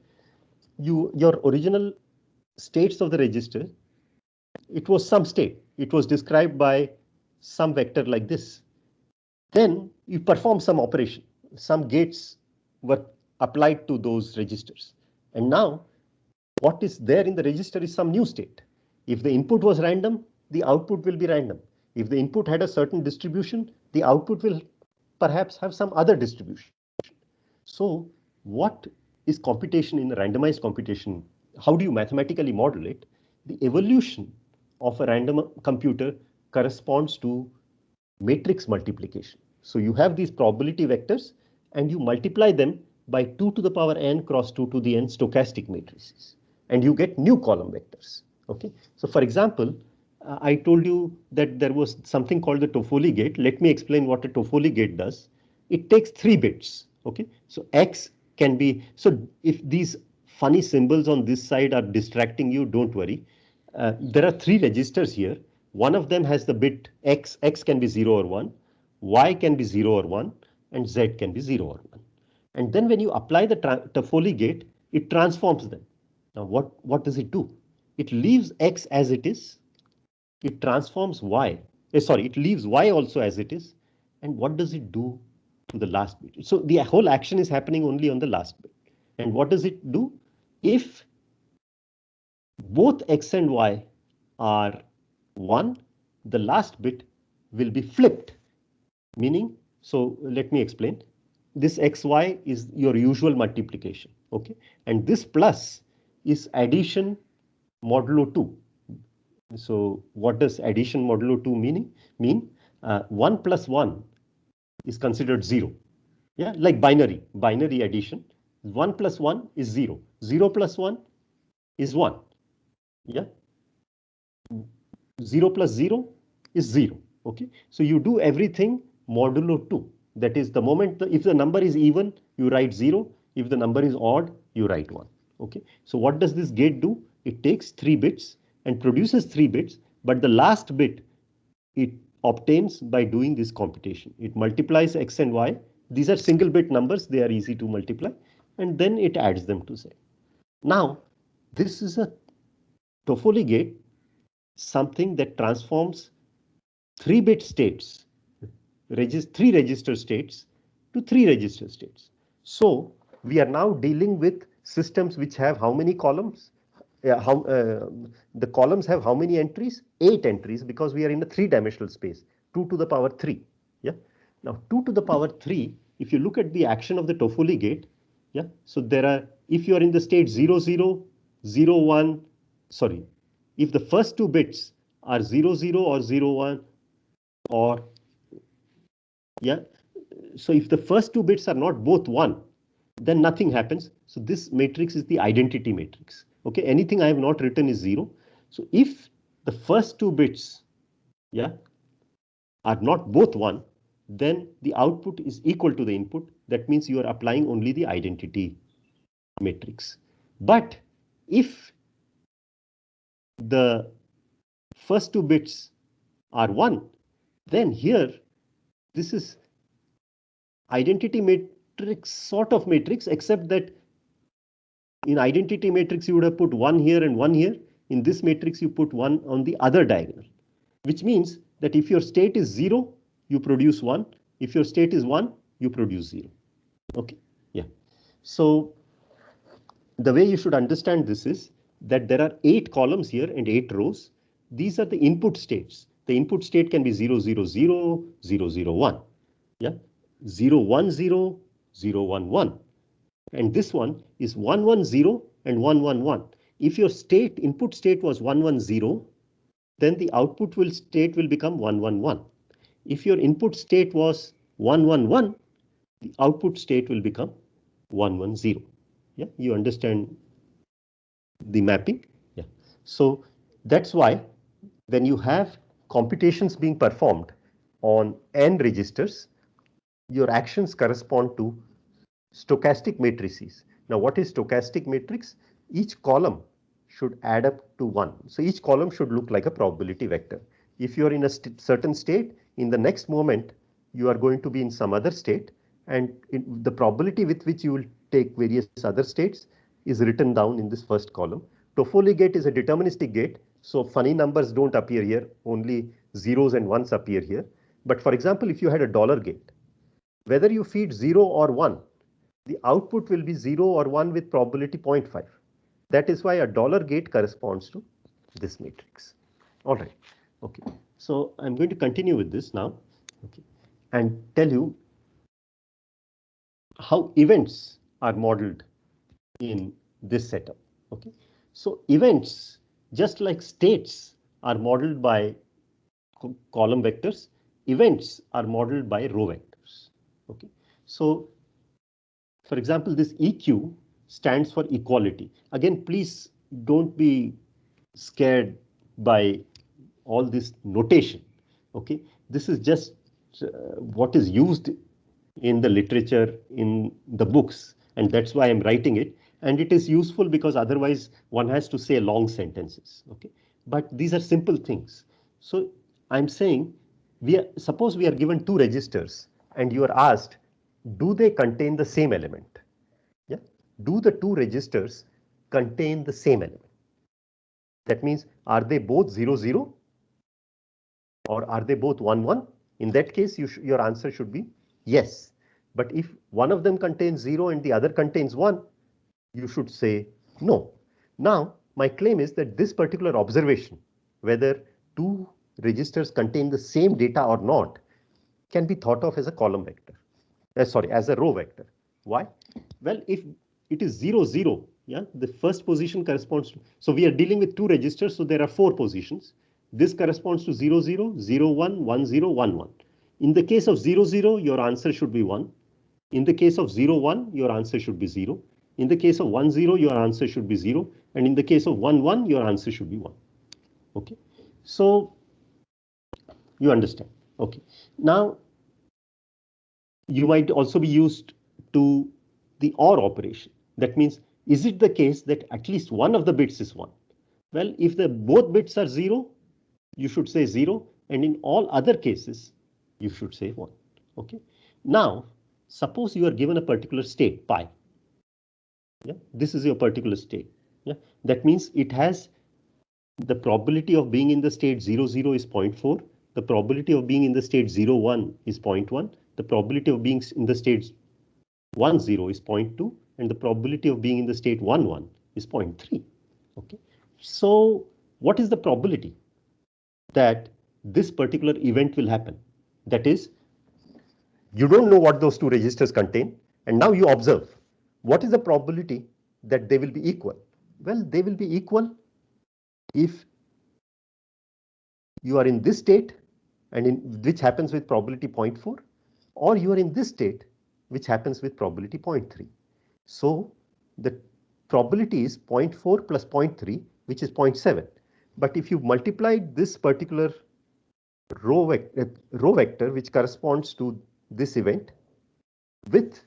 Your original states of the register, it was some state. It was described by some vector like this. Then you perform some operation. Some gates were applied to those registers. And now what is there in the register is some new state. If the input was random, the output will be random. If the input had a certain distribution, the output will perhaps have some other distribution. So what is computation in a randomized computation? How do you mathematically model it? The evolution of a random computer corresponds to matrix multiplication. So you have these probability vectors and you multiply them by 2 to the power n cross 2 to the n stochastic matrices, and you get new column vectors. Okay, so for example, I told you that there was something called the Toffoli gate. Let me explain what a Toffoli gate does. It takes 3 bits. Okay, so X can be, so if these funny symbols on this side are distracting you, don't worry. There are 3 registers here. One of them has the bit X. X can be 0 or 1, Y can be 0 or 1, and Z can be 0 or 1. And then when you apply the Toffoli gate, it transforms them. Now what does it do? It leaves X as it is. It transforms Y. Sorry, it leaves Y also as it is. And what does it do to the last bit? So the whole action is happening only on the last bit. And what does it do? If both X and Y are 1, the last bit will be flipped. Meaning, so let me explain. This XY is your usual multiplication. Okay. And this plus is addition modulo 2. So what does addition modulo 2 mean? 1 plus 1 is considered 0. Yeah, like binary addition. 1 plus 1 is 0. 0 plus 1 is 1. Yeah. 0 plus 0 is 0. Okay. So you do everything modulo 2. That is the moment, if the number is even, you write 0. If the number is odd, you write 1. Okay. So what does this gate do? It takes 3 bits and produces 3 bits, but the last bit it obtains by doing this computation. It multiplies X and Y. These are single bit numbers. They are easy to multiply, and then it adds them to Z. Now, this is a Toffoli gate, something that transforms 3-bit states, 3 register states to 3 register states. So we are now dealing with systems which have how many columns? The columns have how many entries? 8 entries, because we are in a 3-dimensional space, 2 to the power 3. Yeah. Now 2 to the power 3, if you look at the action of the Toffoli gate, yeah. So there are, if you are in the state 0, 0, 0, 1, sorry, if the first 2 bits are 0, 0 or 0, 1, or yeah, so if the first 2 bits are not both 1, then nothing happens. So this matrix is the identity matrix. Okay, anything I have not written is 0. So if the first 2 bits, yeah, are not both 1, then the output is equal to the input. That means you are applying only the identity matrix. But if the first 2 bits are 1, then here this is identity matrix, sort of matrix, except that in identity matrix you would have put 1 here and 1 here. In this matrix you put 1 on the other diagonal, which means that if your state is 0, you produce 1. If your state is 1, you produce 0. Okay, yeah. So the way you should understand this is that there are 8 columns here and 8 rows. These are the input states. The input state can be 0, 0, 0, 0, 0, 1. Yeah, 0, 1, 0, 0, 1, 1. And this one is 1, 1, 0 and 1, 1, 1. If your state, input state was 1, 1, 0, then the output state will become 1, 1, 1. If your input state was 1, 1, 1, the output state will become 1, 1, 0. Yeah, you understand the mapping? Yeah. So that's why when you have computations being performed on n registers, your actions correspond to stochastic matrices. Now, what is stochastic matrix? Each column should add up to 1. So each column should look like a probability vector. If you are in a certain state, in the next moment, you are going to be in some other state, and the probability with which you will take various other states is written down in this first column. Toffoli gate is a deterministic gate, so funny numbers don't appear here, only zeros and ones appear here. But for example, if you had a dollar gate, whether you feed 0 or 1, the output will be 0 or 1 with probability 0.5. That is why a dollar gate corresponds to this matrix. All right. Okay. So I'm going to continue with this now. Okay. And tell you how events are modeled in this setup. Okay. So events, just like states are modeled by column vectors, events are modeled by row vectors. Okay. So for example, this EQ stands for equality. Again, please don't be scared by all this notation. Okay, this is just what is used in the literature, in the books, and that's why I'm writing it. And it is useful because otherwise one has to say long sentences. Okay, but these are simple things. So I'm saying, suppose we are given two registers and you are asked, do they contain the same element? Yeah, do the two registers contain the same element? That means, are they both 0, 0? Or are they both 1, 1? In that case, your answer should be yes. But if one of them contains 0 and the other contains 1, you should say no. Now, my claim is that this particular observation, whether two registers contain the same data or not, can be thought of as a column vector. Sorry, as a row vector. Why? Well, if it is 0, 0, yeah, the first position corresponds to, so we are dealing with two registers, so there are 4 positions. This corresponds to 0, 0, 0, 1, 1, 0, 1, 1. In the case of 0, 0, your answer should be 1. In the case of 0, 1, your answer should be 0. In the case of 1, 0, your answer should be 0. And in the case of 1, 1, your answer should be 1. Okay, so you understand. Okay, now you might also be used to the OR operation. That means, is it the case that at least one of the bits is 1? Well, if the both bits are 0, you should say 0, and in all other cases, you should say 1. Okay. Now, suppose you are given a particular state, pi. Yeah, this is your particular state. Yeah, that means it has the probability of being in the state 0, 0 is 0.4. The probability of being in the state 0, 1 is 0.1. The probability of being in the state 1, 0 is 0.2. And the probability of being in the state 1, 1 is 0.3. Okay. So what is the probability that this particular event will happen? That is, you don't know what those two registers contain, and now you observe. What is the probability that they will be equal? Well, they will be equal if you are in this state, and which happens with probability 0.4, or you are in this state, which happens with probability 0.3. So the probability is 0.4 plus 0.3, which is 0.7. But if you multiply this particular row vector, which corresponds to this event, with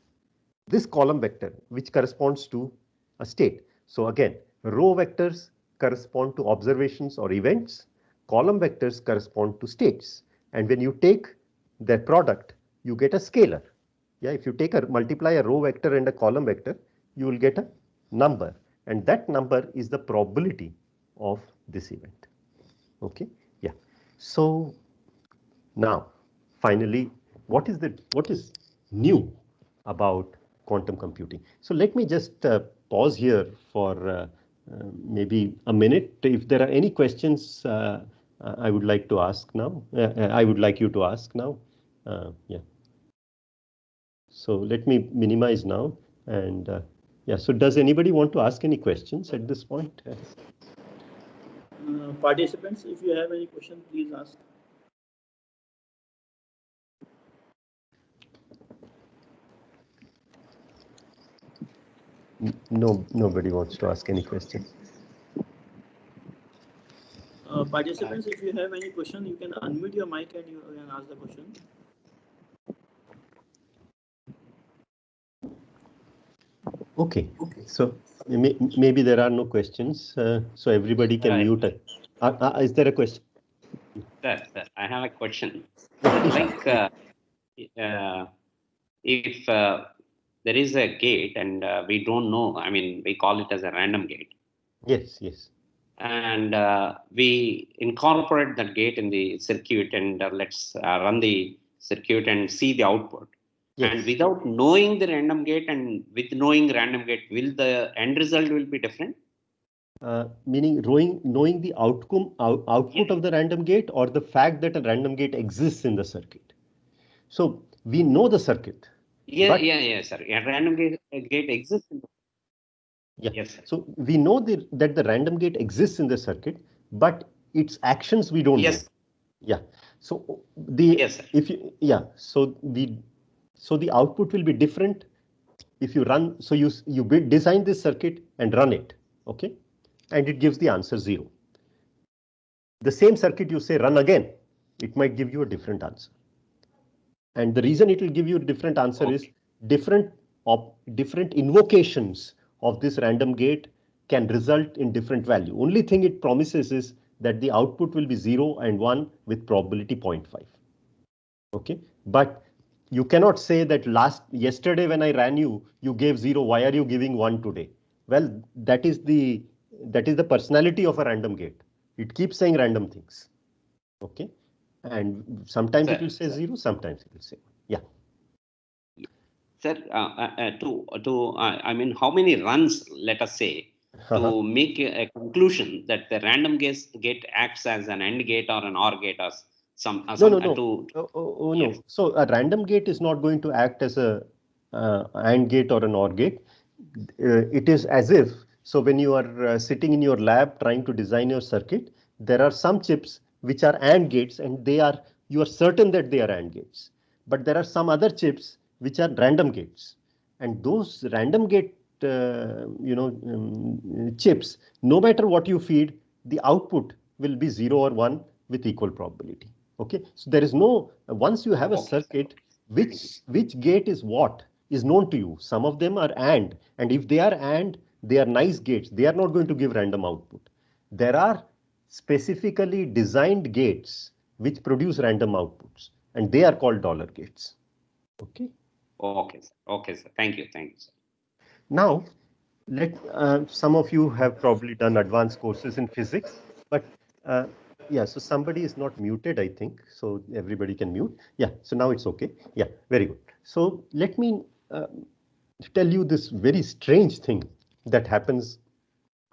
this column vector, which corresponds to a state. So again, row vectors correspond to observations or events. Column vectors correspond to states. And when you take their product, you get a scalar. Yeah, if you multiply a row vector and a column vector, you will get a number. And that number is the probability of this event. Okay, yeah. So now, finally, what is new about quantum computing? So let me just pause here for maybe a minute. If there are any questions, I would like to ask now. I would like you to ask now. Yeah. So let me minimize now, and yeah. So does anybody want to ask any questions at this point? Participants, if you have any question, please ask. No, nobody wants to ask any question. Participants, if you have any question, you can unmute your mic and you can ask the question. Okay, so maybe there are no questions, so everybody can mute it. Is there a question? Sir, I have a question. Yeah, Like, if there is a gate and we don't know, I mean, we call it as a random gate. Yes, yes. And we incorporate that gate in the circuit, and let's run the circuit and see the output. Yes. And without knowing the random gate and with knowing random gate, will the end result will be different? Meaning knowing the output of the random gate, or the fact that a random gate exists in the circuit. So we know the circuit. Yeah, sir. A random gate exists in the Yeah. Yes, sir. So we know that the random gate exists in the circuit, but its actions we don't know. Yeah. So Yes, sir. So the output will be different if you run. So you design this circuit and run it. Okay. And it gives the answer 0. The same circuit you say run again, it might give you a different answer. And the reason it will give you a different answer is different invocations of this random gate can result in different value. Only thing it promises is that the output will be 0 and 1 with probability 0.5. Okay, but you cannot say that yesterday when I ran you gave 0. Why are you giving 1 today? Well, that is the personality of a random gate. It keeps saying random things. Okay, and sometimes it will say 0, sometimes it will say 1. Yeah. Sir, I mean, how many runs, let us say, to make a conclusion that the random gate acts as an AND gate or an OR gate or No. Yes. No. So a random gate is not going to act as a AND gate or an OR gate. It is as if, so when you are sitting in your lab trying to design your circuit, there are some chips which are AND gates and you are certain that they are AND gates. But there are some other chips which are random gates. And those random gate chips, no matter what you feed, the output will be 0 or 1 with equal probability. Okay, so there is no, once you have a circuit, which gate is what is known to you. Some of them are and if they are and, they are nice gates. They are not going to give random output. There are specifically designed gates which produce random outputs, and they are called dollar gates. Okay. Okay, sir. Okay, sir. Thank you, sir. Now, some of you have probably done advanced courses in physics, but yeah, so somebody is not muted, I think, so everybody can mute. Yeah, so now it's okay. Yeah, very good. So let me tell you this very strange thing that happens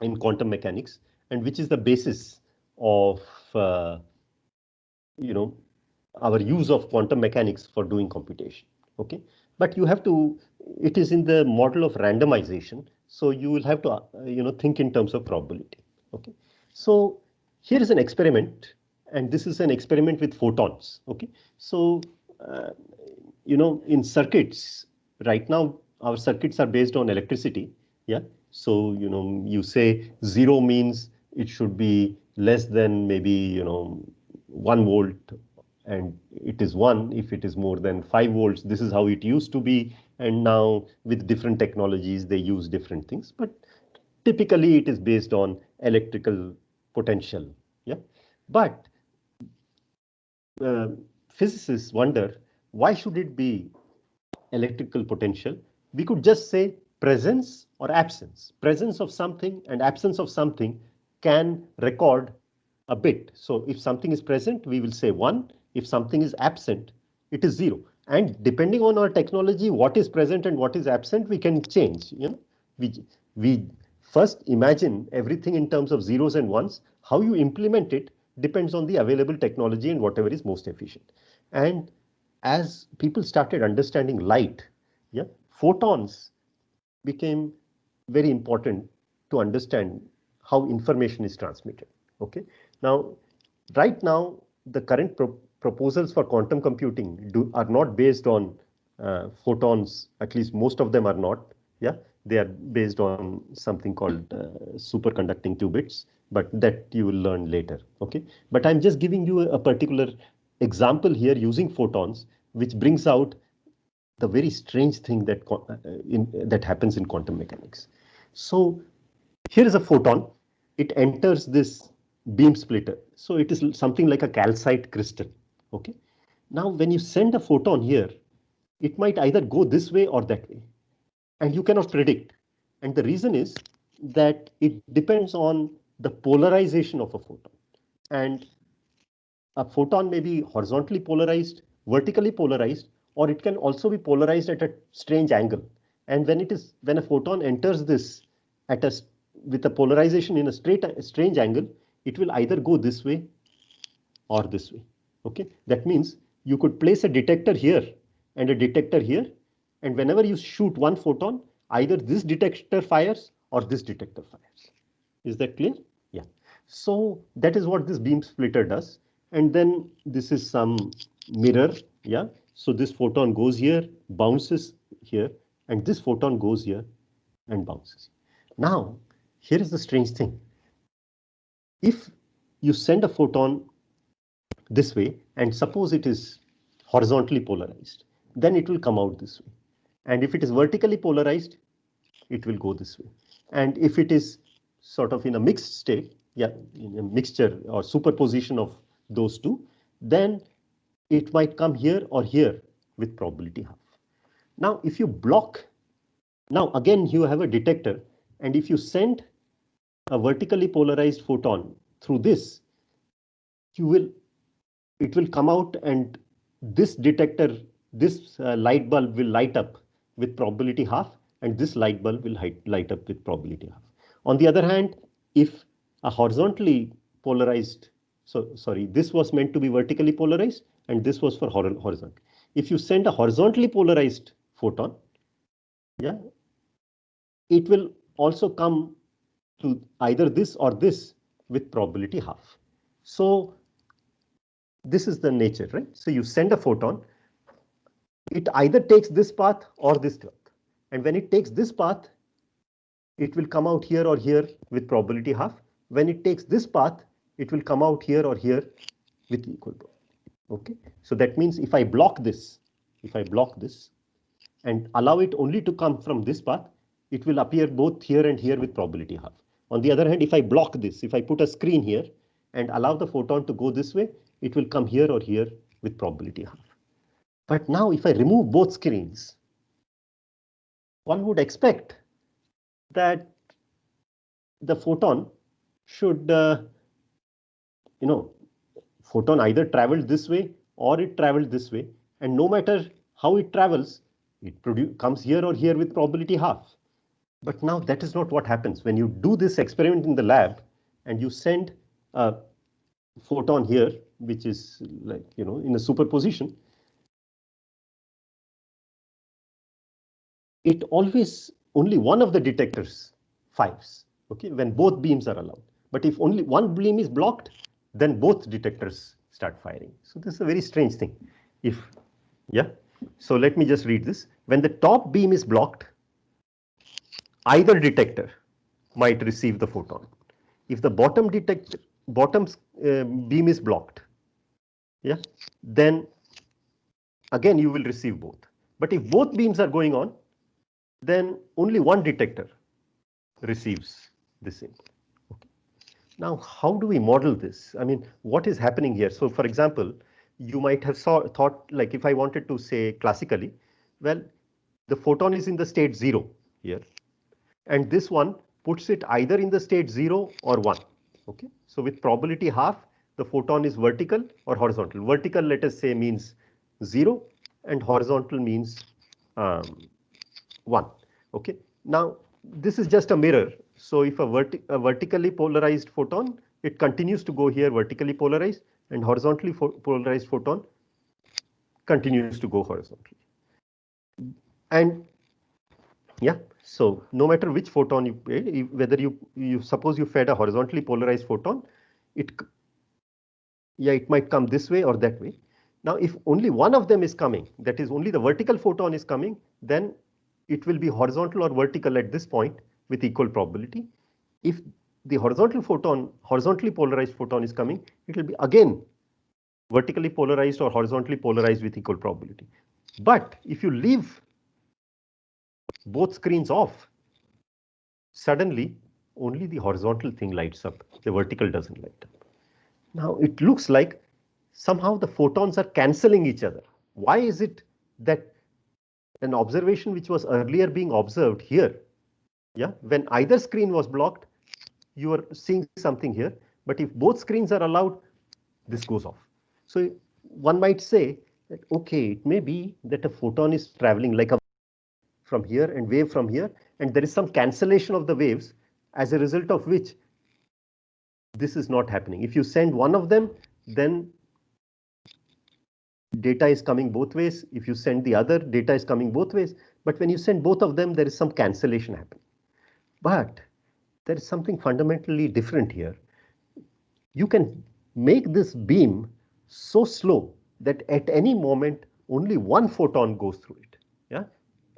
in quantum mechanics, and which is the basis of our use of quantum mechanics for doing computation. Okay, but you have to, it is in the model of randomization, so you will have to think in terms of probability. Okay, so here is an experiment, and this is an experiment with photons. Okay, so in circuits right now, our circuits are based on electricity. Yeah, so you say 0 means it should be less than maybe 1 volt, and it is 1 if it is more than 5 volts. This is how it used to be, and now with different technologies they use different things, but typically it is based on electrical potential. Yeah, but physicists wonder, why should it be electrical potential? We could just say presence or absence. Presence of something and absence of something can record a bit. So if something is present, we will say 1. If something is absent, it is 0. And depending on our technology, what is present and what is absent, we can change. We first imagine everything in terms of zeros and ones. How you implement it depends on the available technology and whatever is most efficient. And as people started understanding light, yeah, photons became very important to understand how information is transmitted. Okay, now right now the current proposals for quantum computing are not based on photons. At least most of them are not. Yeah, they are based on something called superconducting qubits, but that you will learn later. Okay, but I'm just giving you a particular example here using photons, which brings out the very strange thing that happens in quantum mechanics. So here is a photon. It enters this beam splitter. So it is something like a calcite crystal. Okay. Now, when you send a photon here, it might either go this way or that way, and you cannot predict. And the reason is that it depends on the polarization of a photon. And a photon may be horizontally polarized, vertically polarized, or it can also be polarized at a strange angle. And when a photon enters this with a polarization in a strange angle, it will either go this way or this way. Okay, that means you could place a detector here and a detector here, and whenever you shoot one photon, either this detector fires or this detector fires. Is that clear? Yeah. So that is what this beam splitter does. And then this is some mirror. Yeah. So this photon goes here, bounces here, and this photon goes here and bounces. Now, here is the strange thing. If you send a photon this way, and suppose it is horizontally polarized, then it will come out this way. And if it is vertically polarized, it will go this way. And if it is sort of in a mixed state, yeah, in a mixture or superposition of those two, then it might come here or here with probability half. Now, if you block, now again you have a detector, and if you send a vertically polarized photon through this, it will come out, and this detector, this light bulb will light up with probability half, and this light bulb will light up with probability half. On the other hand, if a horizontally polarized, sorry, this was meant to be vertically polarized, and this was for horizontal. If you send a horizontally polarized photon, yeah, it will also come to either this or this with probability half. So this is the nature, right? So you send a photon, it either takes this path or this path. And when it takes this path, it will come out here or here with probability half. When it takes this path, it will come out here or here with equal probability. Okay, so that means if I block this and allow it only to come from this path, it will appear both here and here with probability half. On the other hand, if I block this, if I put a screen here and allow the photon to go this way, it will come here or here with probability half. But now if I remove both screens, one would expect that the photon should, photon either traveled this way or it traveled this way, and no matter how it travels, it comes here or here with probability half. But now that is not what happens. When you do this experiment in the lab and you send a photon here, which is like, in a superposition, it always, only one of the detectors fires, okay, when both beams are allowed. But if only one beam is blocked, then both detectors start firing. So this is a very strange thing. So let me just read this. When the top beam is blocked, either detector might receive the photon. If the bottom beam is blocked, then again you will receive both. But if both beams are going on, then only one detector receives this input. Okay. Now, how do we model this? I mean, what is happening here? So, for example, you might have thought, like, if I wanted to say classically, well, the photon is in the state 0 here, and this one puts it either in the state 0 or 1. Okay, so with probability half, the photon is vertical or horizontal. Vertical, let us say, means 0, and horizontal means 1. Okay, now this is just a mirror. So if a vertically polarized photon, it continues to go here vertically polarized, and horizontally polarized photon continues to go horizontally. And yeah, so no matter which photon you pay, whether you suppose you fed a horizontally polarized photon, it might come this way or that way. Now, if only one of them is coming, that is only the vertical photon is coming, then it will be horizontal or vertical at this point with equal probability. If the horizontally polarized photon is coming, it will be again vertically polarized or horizontally polarized with equal probability. But if you leave both screens off, suddenly only the horizontal thing lights up, the vertical doesn't light up. Now it looks like somehow the photons are cancelling each other. Why is it that an observation which was earlier being observed here, when either screen was blocked, you are seeing something here, but if both screens are allowed, this goes off. So one might say that, okay, it may be that a photon is traveling like a from here and wave from here, and there is some cancellation of the waves, as a result of which this is not happening. If you send one of them, then data is coming both ways. If you send the other, data is coming both ways. But when you send both of them, there is some cancellation happening. But there is something fundamentally different here. You can make this beam so slow that at any moment, only one photon goes through it. Yeah,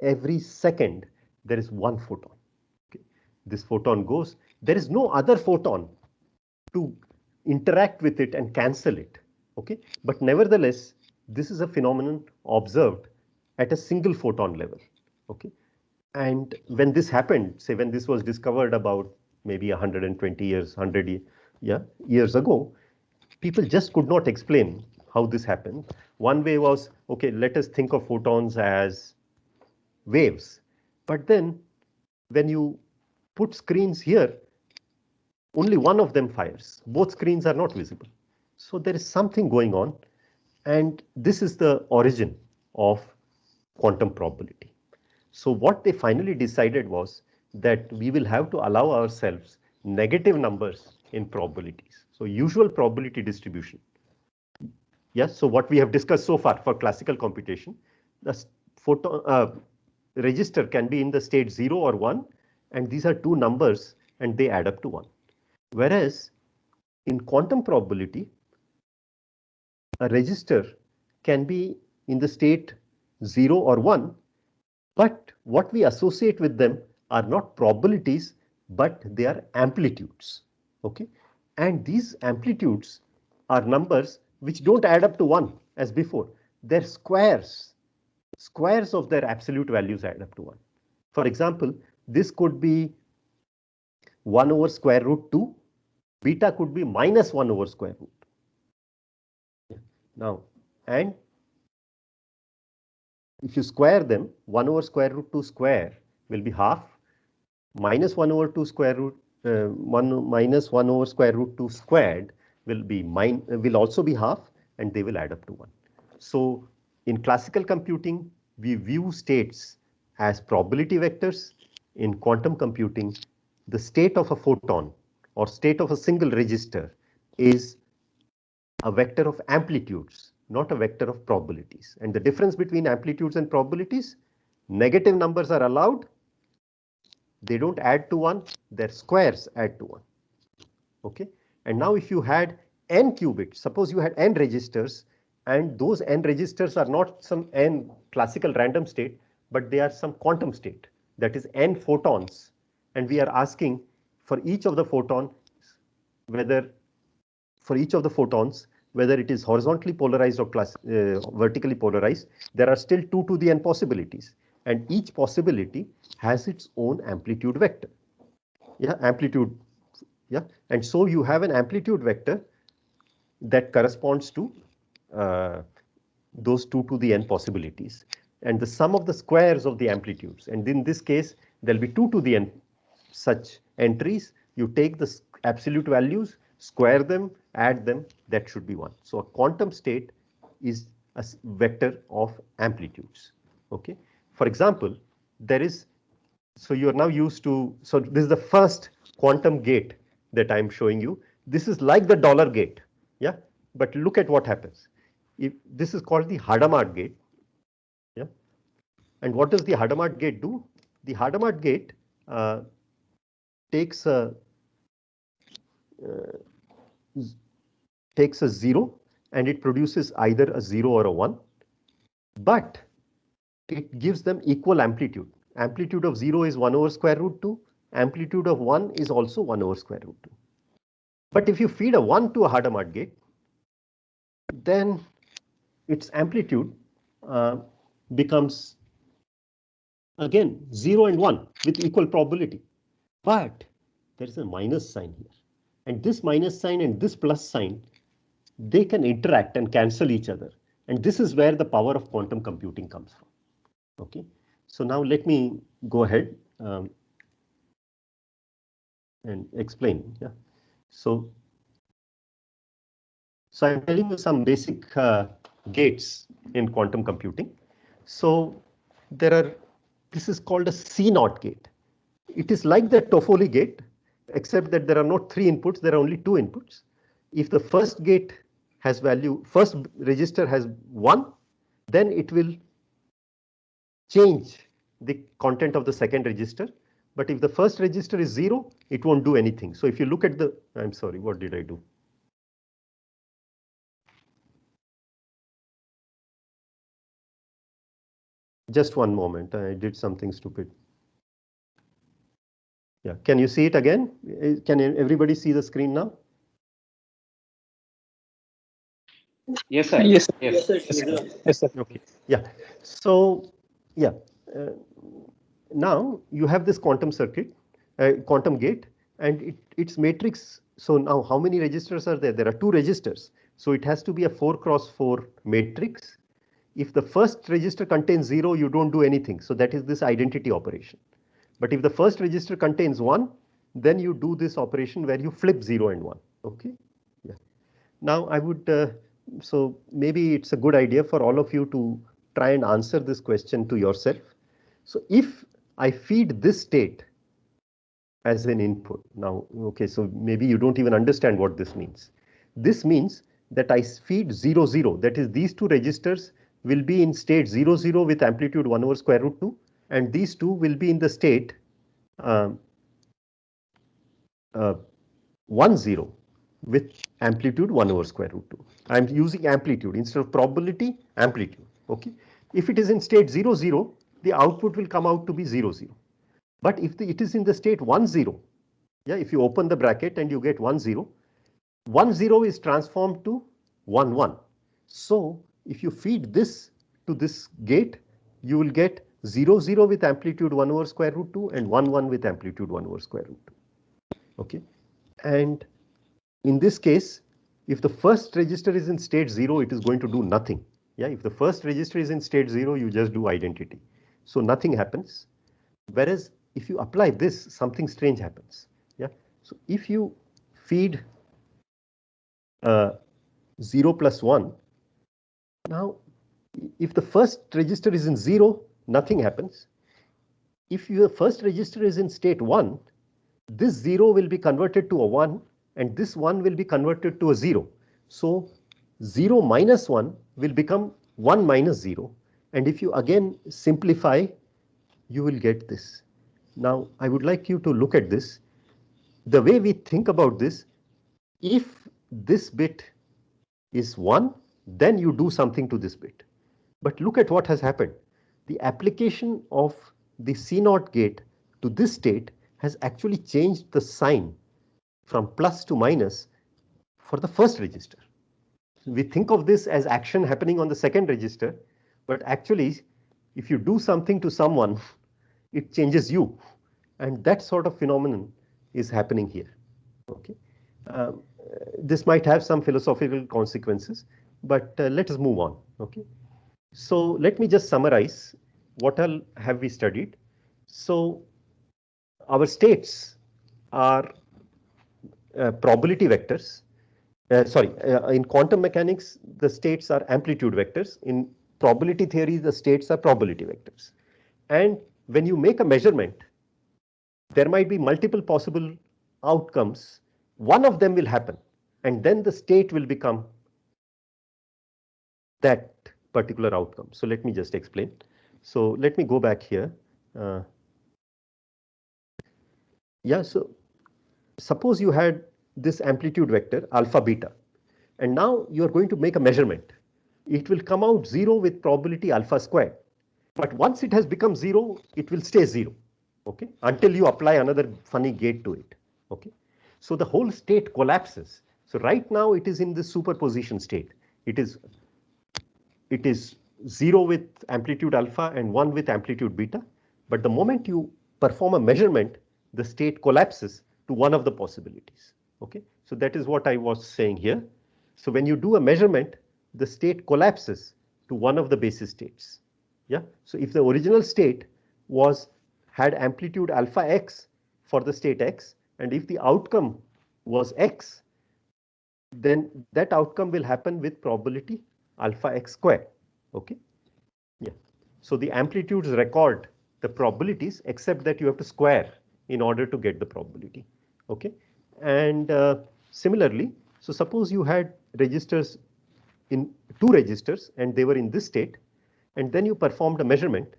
every second, there is one photon. Okay. This photon goes, there is no other photon to interact with it and cancel it. Okay, but nevertheless, this is a phenomenon observed at a single photon level. Okay, and when this happened, say when this was discovered about maybe 120 years, 100 years ago, people just could not explain how this happened. One way was, okay, let us think of photons as waves. But then when you put screens here, only one of them fires. Both screens are not visible. So there is something going on. And this is the origin of quantum probability. So what they finally decided was that we will have to allow ourselves negative numbers in probabilities. So usual probability distribution. Yes, so what we have discussed so far for classical computation, the register can be in the state 0 or 1, and these are two numbers and they add up to 1. Whereas in quantum probability, a register can be in the state 0 or 1, but what we associate with them are not probabilities, but they are amplitudes. Okay, and these amplitudes are numbers which don't add up to 1 as before. They're squares. Squares of their absolute values add up to 1. For example, this could be 1 over square root 2. Beta could be minus 1 over square root. Now, and if you square them, 1 over square root 2 square will be half, minus 1 over 2 square root, 1 minus 1 over square root 2 squared will also be half, and they will add up to 1. So in classical computing, we view states as probability vectors. In quantum computing, the state of a photon or state of a single register is a vector of amplitudes, not a vector of probabilities. And the difference between amplitudes and probabilities, negative numbers are allowed. They don't add to 1, their squares add to 1. Okay, and now if you had n qubits, suppose you had n registers, and those n registers are not some n classical random state, but they are some quantum state, that is n photons, and we are asking for each of the photons whether it is horizontally polarized or vertically polarized, there are still 2 to the n possibilities, and each possibility has its own amplitude vector. Yeah, amplitude. Yeah, and so you have an amplitude vector that corresponds to those 2 to the n possibilities, and the sum of the squares of the amplitudes, and in this case there'll be 2 to the n such entries. You take the absolute values, square them, add them, that should be 1. So a quantum state is a vector of amplitudes. Okay, for example, there is, so you are now used to, so this is the first quantum gate that I'm showing you. This is like the dollar gate. Yeah, but look at what happens. If this is called the Hadamard gate. Yeah, and what does the Hadamard gate do? The Hadamard gate takes a 0 and it produces either a 0 or a 1, but it gives them equal amplitude. Amplitude of 0 is 1 over square root 2. Amplitude of 1 is also 1 over square root 2. But if you feed a 1 to a Hadamard gate, then its amplitude becomes again 0 and 1 with equal probability. But there is a minus sign here. And this minus sign and this plus sign, they can interact and cancel each other. And this is where the power of quantum computing comes from. Okay, so now let me go ahead and explain. Yeah, so I'm telling you some basic gates in quantum computing. So this is called a C0 gate. It is like the Toffoli gate, except that there are not 3 inputs, there are only 2 inputs. If the first gate has value, first register has 1, then it will change the content of the second register. But if the first register is 0, it won't do anything. So if you look at the, I'm sorry, what did I do? Just one moment, I did something stupid. Yeah, can you see it again? Can everybody see the screen now? Yes, sir. Yes, sir. Yes. Yes, sir. Yes, sir. Sridhar. Yes, sir. Okay. Yeah. So yeah. Uh, Now you have this quantum circuit, quantum gate, and its matrix. So now how many registers are there? There are two registers. So it has to be a 4 cross 4 matrix. If the first register contains 0, you don't do anything. So that is this identity operation. But if the first register contains 1, then you do this operation where you flip 0 and 1. Okay. Yeah. Now I would, so maybe it's a good idea for all of you to try and answer this question to yourself. So if I feed this state as an input, now, okay, so maybe you don't even understand what this means. This means that I feed 0, 0, that is these two registers will be in state 0, 0 with amplitude 1 over square root 2, and these two will be in the state um, 1, 0 with amplitude 1 over square root 2. I'm using amplitude instead of probability, amplitude. Okay. If it is in state 0, 0, the output will come out to be 0, 0. But if it is in the state 1, 0, yeah, if you open the bracket and you get 1, 0, 1, 0 is transformed to 1, 1. So if you feed this to this gate, you will get 0, 0 with amplitude 1 over square root 2 and 1, 1 with amplitude 1 over square root 2. Okay. And in this case, if the first register is in state 0, it is going to do nothing. Yeah, if the first register is in state 0, you just do identity. So nothing happens. Whereas if you apply this, something strange happens. Yeah. So if you feed 0 plus 1, now if the first register is in 0, nothing happens. If your first register is in state 1, this 0 will be converted to a 1 and this 1 will be converted to a 0. So 0 minus 1 will become 1 minus 0. And if you again simplify, you will get this. Now, I would like you to look at this. The way we think about this, if this bit is 1, then you do something to this bit. But look at what has happened. The application of the C0 gate to this state has actually changed the sign from plus to minus for the first register. We think of this as action happening on the second register, but actually, if you do something to someone, it changes you. And that sort of phenomenon is happening here. Okay. This might have some philosophical consequences, but let us move on. Okay. So let me just summarize what all have we studied. So our states are probability vectors. In quantum mechanics, the states are amplitude vectors. In probability theory, the states are probability vectors. And when you make a measurement, there might be multiple possible outcomes. One of them will happen, and then the state will become that particular outcome. So let me just explain. So let me go back here. Yeah, so suppose you had this amplitude vector alpha beta, and now you are going to make a measurement. It will come out 0 with probability alpha squared. But once it has become 0, it will stay 0. Okay, until you apply another funny gate to it. Okay, so the whole state collapses. So right now it is in the superposition state. It is 0 with amplitude alpha and 1 with amplitude beta. But the moment you perform a measurement, the state collapses to one of the possibilities. Okay, so that is what I was saying here. So when you do a measurement, the state collapses to one of the basis states. Yeah, so if the original state had amplitude alpha x for the state x, and if the outcome was x, then that outcome will happen with probability alpha x squared. Okay. Yeah. So the amplitudes record the probabilities, except that you have to square in order to get the probability. Okay. And similarly, so suppose you had registers in two registers and they were in this state, and then you performed a measurement,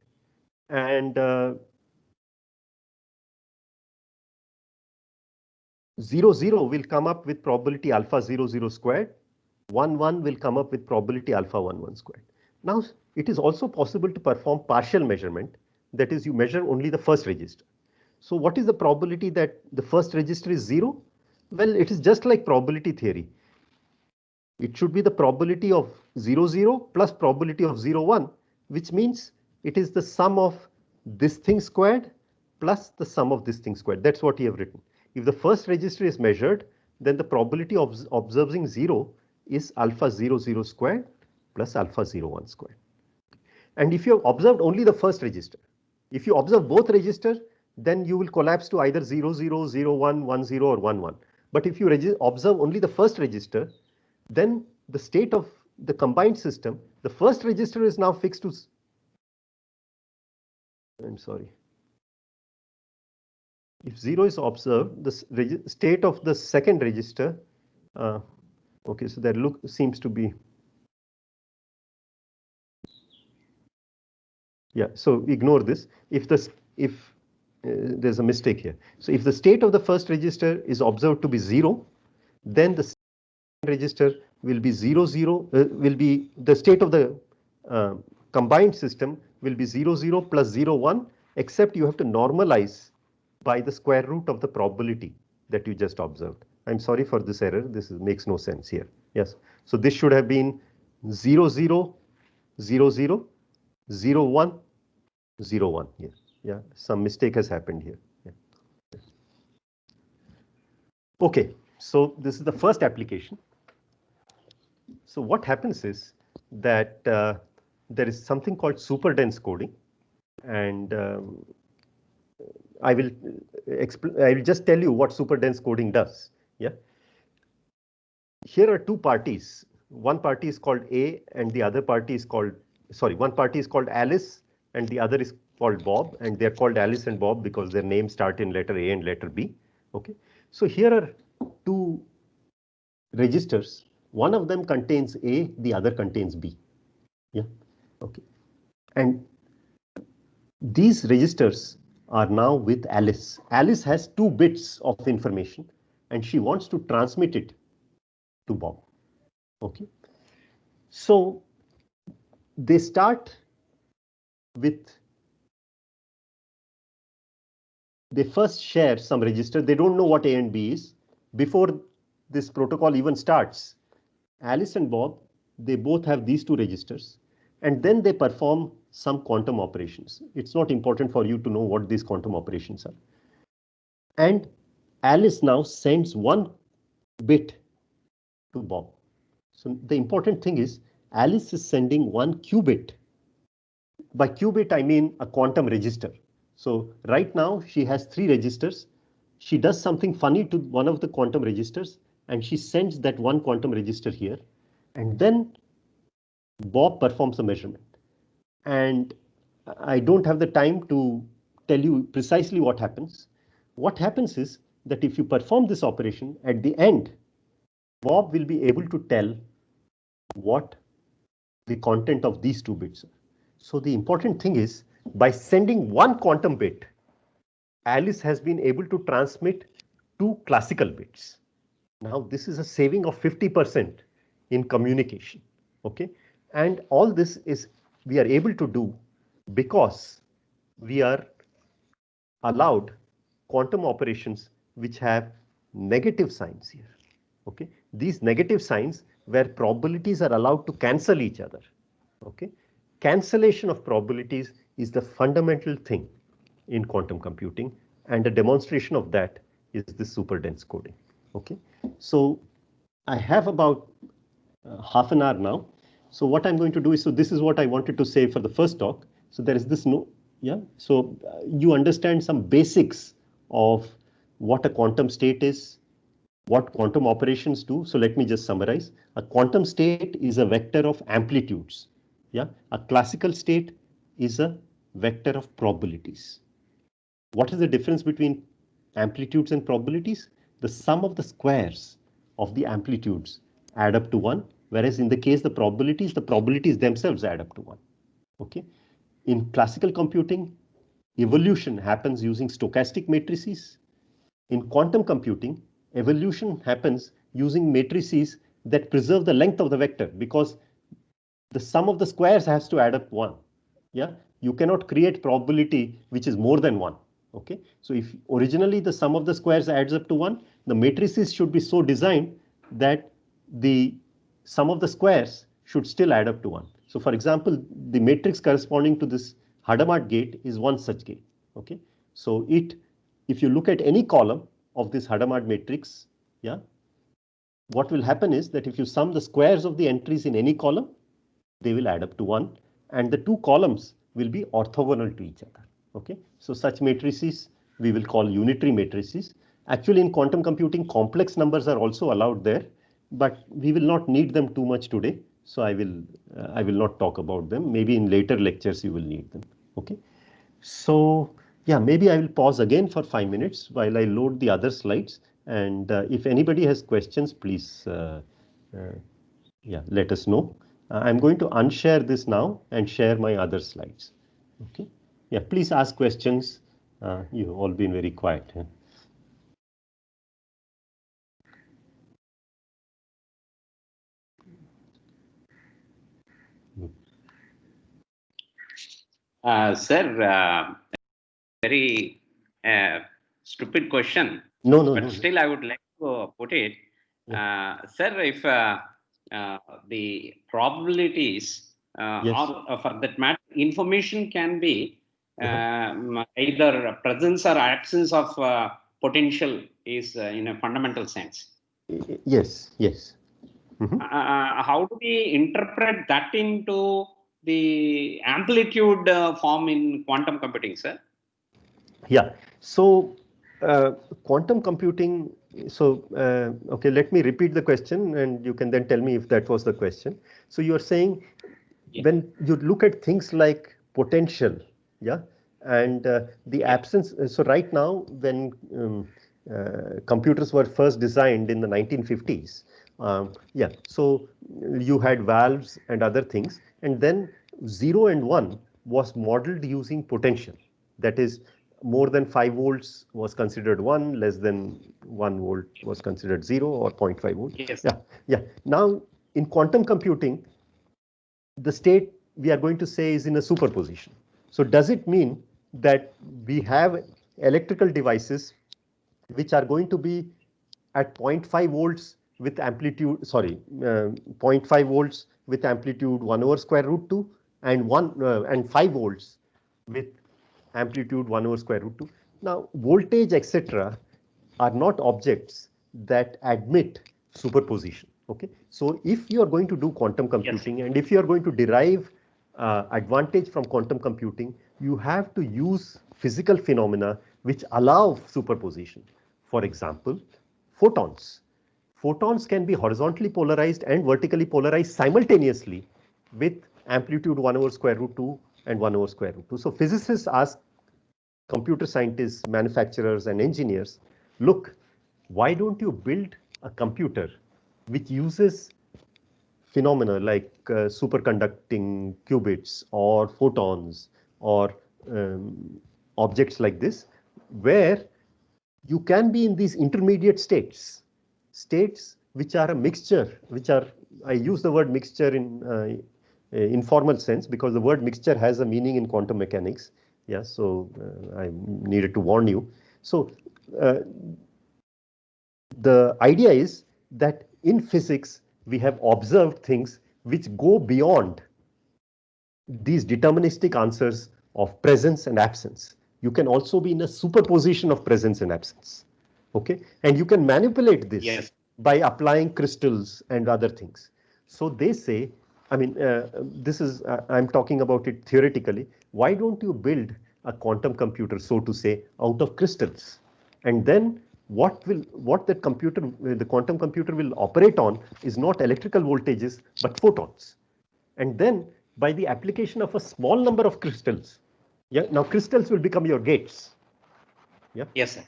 and 0, 0 will come up with probability alpha 0, 0 squared. 1, 1 will come up with probability alpha 1, 1 squared. Now, it is also possible to perform partial measurement. That is, you measure only the first register. So what is the probability that the first register is 0? Well, it is just like probability theory. It should be the probability of 0, 0 plus probability of 0, 1, which means it is the sum of this thing squared plus the sum of this thing squared. That's what you have written. If the first register is measured, then the probability of observing 0 is alpha 0, 0 squared plus alpha 0, 1 squared. And if you have observed only the first register, if you observe both registers, then you will collapse to either 0, 0, 0, 1, 1, 0 or 1, 1. But if you observe only the first register, then the state of the combined system, the first register is now fixed to, I'm sorry. If 0 is observed, the state of the second register, okay, so that seems to be, yeah, so ignore this. If there's a mistake here. So if the state of the first register is observed to be 0, then the second register will be 0, 0, will be the state of the combined system will be 0, 0 plus 0, 1, except you have to normalize by the square root of the probability that you just observed. I'm sorry for this error. This makes no sense here. Yes. So this should have been 0, 0, 0, 0, 0, 1, 0, 1 here. Yeah, some mistake has happened here. Yeah. Okay, so this is the first application. So what happens is that there is something called super dense coding, and I will just tell you what super dense coding does. Yeah. Here are two parties. One party is called A and the other party is called, sorry, one party is called Alice and the other is called Bob, and they're called Alice and Bob because their names start in letter A and letter B. Okay. So here are two registers. One of them contains A, the other contains B. Yeah. Okay. And these registers are now with Alice. Alice has 2 bits of information and she wants to transmit it to Bob. Okay. So they start with, they first share some register. They don't know what A and B is. Before this protocol even starts, Alice and Bob, they both have these 2 registers, and then they perform some quantum operations. It's not important for you to know what these quantum operations are. And Alice now sends 1 bit to Bob. So the important thing is Alice is sending 1 qubit. By qubit, I mean a quantum register. So right now she has 3 registers. She does something funny to one of the quantum registers and she sends that 1 quantum register here. And then Bob performs a measurement. And I don't have the time to tell you precisely what happens. What happens is that if you perform this operation, at the end, Bob will be able to tell what the content of these 2 bits are. So the important thing is, by sending 1 quantum bit, Alice has been able to transmit 2 classical bits. Now this is a saving of 50% in communication. Okay, and all this is we are able to do because we are allowed quantum operations which have negative signs here. Okay, these negative signs where probabilities are allowed to cancel each other. Okay, cancellation of probabilities is the fundamental thing in quantum computing, and a demonstration of that is this super dense coding. Okay, so I have about half an hour now. So what I'm going to do is, so this is what I wanted to say for the first talk. So there is this yeah. So you understand some basics of what a quantum state is, what quantum operations do. So let me just summarize. A quantum state is a vector of amplitudes. Yeah. A classical state is a vector of probabilities. What is the difference between amplitudes and probabilities? The sum of the squares of the amplitudes add up to 1, whereas in the case the probabilities themselves add up to 1. Okay. In classical computing, evolution happens using stochastic matrices. In quantum computing, evolution happens using matrices that preserve the length of the vector, because the sum of the squares has to add up 1. Yeah, you cannot create probability which is more than 1. Okay, so if originally the sum of the squares adds up to 1, the matrices should be so designed that the sum of the squares should still add up to 1. So for example, the matrix corresponding to this Hadamard gate is one such gate. Okay, so if you look at any column of this Hadamard matrix, yeah, what will happen is that if you sum the squares of the entries in any column, they will add up to 1, and the two columns will be orthogonal to each other. Okay, so such matrices we will call unitary matrices. Actually, in quantum computing, complex numbers are also allowed there, but we will not need them too much today. So I will not talk about them. Maybe in later lectures you will need them. Okay, so yeah, maybe I will pause again for 5 minutes while I load the other slides. And if anybody has questions, please yeah, let us know. I'm going to unshare this now and share my other slides. Okay. Yeah, please ask questions. You've all been very quiet. Sir, very stupid question. No. But still, I would like to put it. Sir, if the probabilities Yes. or for that matter, information can be either presence or absence of potential is in a fundamental sense. Yes. How do we interpret that into the amplitude form in quantum computing, sir? Yeah. So quantum computing. So okay, let me repeat the question, and you can then tell me if that was the question. So you are saying when you look at things like potential, yeah, and the absence. So right now, when computers were first designed in the 1950s, yeah, so you had valves and other things, and then 0 and 1 was modeled using potential. That is, more than 5 volts was considered 1, less than 1 volt was considered 0 or 0.5 volt. Yes. Yeah. Now, in quantum computing, the state we are going to say is in a superposition. So does it mean that we have electrical devices which are going to be at 0.5 volts with amplitude, 0.5 volts with amplitude 1 over square root 2 and 5 volts with amplitude 1 over square root 2. Now, voltage, etc., are not objects that admit superposition. Okay, so if you are going to do quantum computing, and if you are going to derive advantage from quantum computing, you have to use physical phenomena which allow superposition. For example, photons. Photons can be horizontally polarized and vertically polarized simultaneously with amplitude 1 over square root 2 and 1 over square root 2. So physicists ask computer scientists, manufacturers, and engineers, look, why don't you build a computer which uses phenomena like superconducting qubits or photons or objects like this, where you can be in these intermediate states which are a mixture, I use the word mixture in informal sense because the word mixture has a meaning in quantum mechanics. Yeah, so I needed to warn you. So the idea is that in physics, we have observed things which go beyond these deterministic answers of presence and absence. You can also be in a superposition of presence and absence. Okay, and you can manipulate this by applying crystals and other things. So they say, I mean, this is, I'm talking about it theoretically. Why don't you build a quantum computer, so to say, out of crystals? And then what that computer, the quantum computer will operate on is not electrical voltages, but photons. And then by the application of a small number of crystals, yeah, now crystals will become your gates. Yeah. Yes, sir.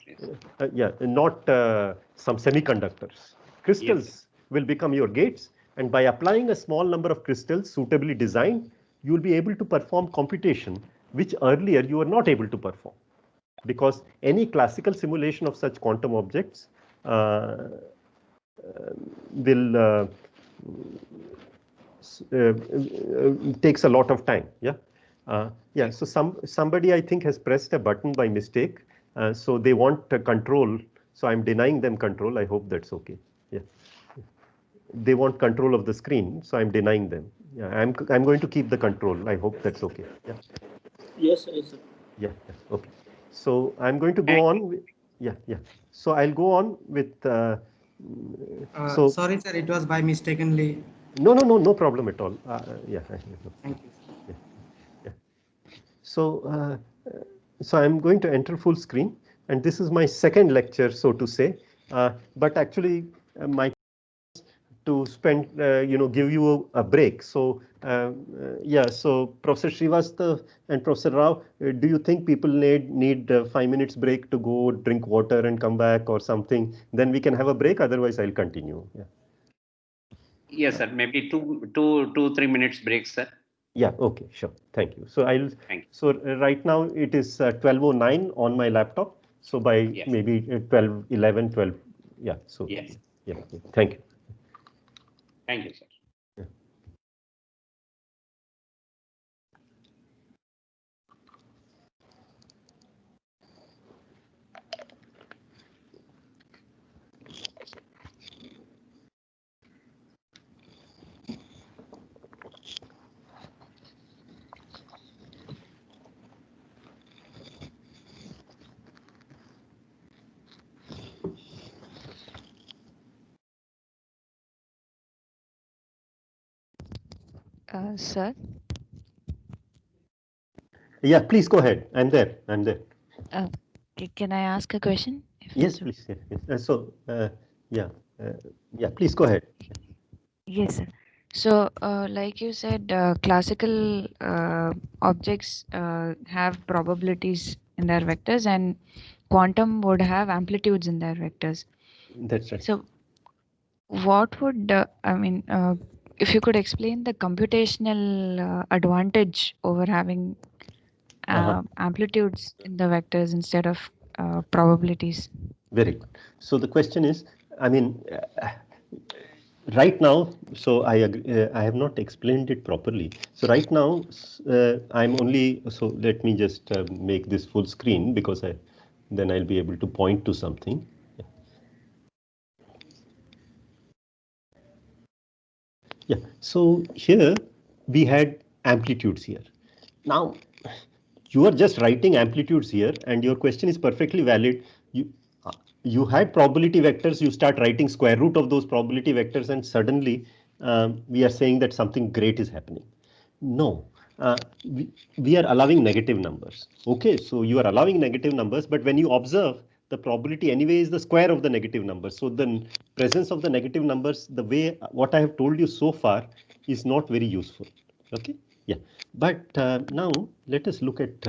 Yeah, not some semiconductors. Crystals will become your gates, and by applying a small number of crystals suitably designed, you will be able to perform computation which earlier you were not able to perform, because any classical simulation of such quantum objects will takes a lot of time. Yeah. Yeah. So somebody I think has pressed a button by mistake. So they want control. So I'm denying them control. I hope that's okay. Yeah. they want control of the screen, so I'm denying them. Yeah, I'm going to keep the control. I hope that's okay. Yeah. Yes, yes, sir. Yeah, yeah, okay. So I'm going to go on with, yeah, yeah. So I'll go on with, so Sorry, sir, it was by mistakenly. no problem at all. Yeah, Thank you. yeah, yeah. So, so I'm going to enter full screen, and this is my second lecture, so to say. But actually, my to spend, give you a break. So, yeah, so Professor Srivastava and Professor Rao, do you think people need 5 minutes break to go drink water and come back or something? Then we can have a break. Otherwise, I'll continue. Yeah. Yes, sir. Maybe 3 minutes break, sir. Yeah. Okay. Sure. Thank you. So I'll. Thank you. So right now it is 12:09 on my laptop. So by Yes. maybe 12, 11, 12. Yeah. So Yes. yeah. Yeah. Thank you. Thank you, sir. Sir, Yeah. Please go ahead. I'm there. I'm there. can I ask a question? Yes, please. Yes, yes. Yeah, uh, yeah. Please go ahead. Yes, sir. So, like you said, classical objects have probabilities in their vectors, and quantum would have amplitudes in their vectors. That's right. So, what would if you could explain the computational advantage over having amplitudes in the vectors instead of probabilities? Very good. So the question is, I mean, right now, so I agree, I have not explained it properly. So right now, I'm only, so let me just make this full screen because then I'll be able to point to something. Yeah, so here we had amplitudes here. Now, you are just writing amplitudes here, and your question is perfectly valid. Uh, you had probability vectors, you start writing square root of those probability vectors, and suddenly we are saying that something great is happening. No, we are allowing negative numbers. Okay, so you are allowing negative numbers, but when you observe, the probability anyway is the square of the negative numbers. So the presence of the negative numbers, the way what I have told you so far, is not very useful. Okay, yeah. But now let us look at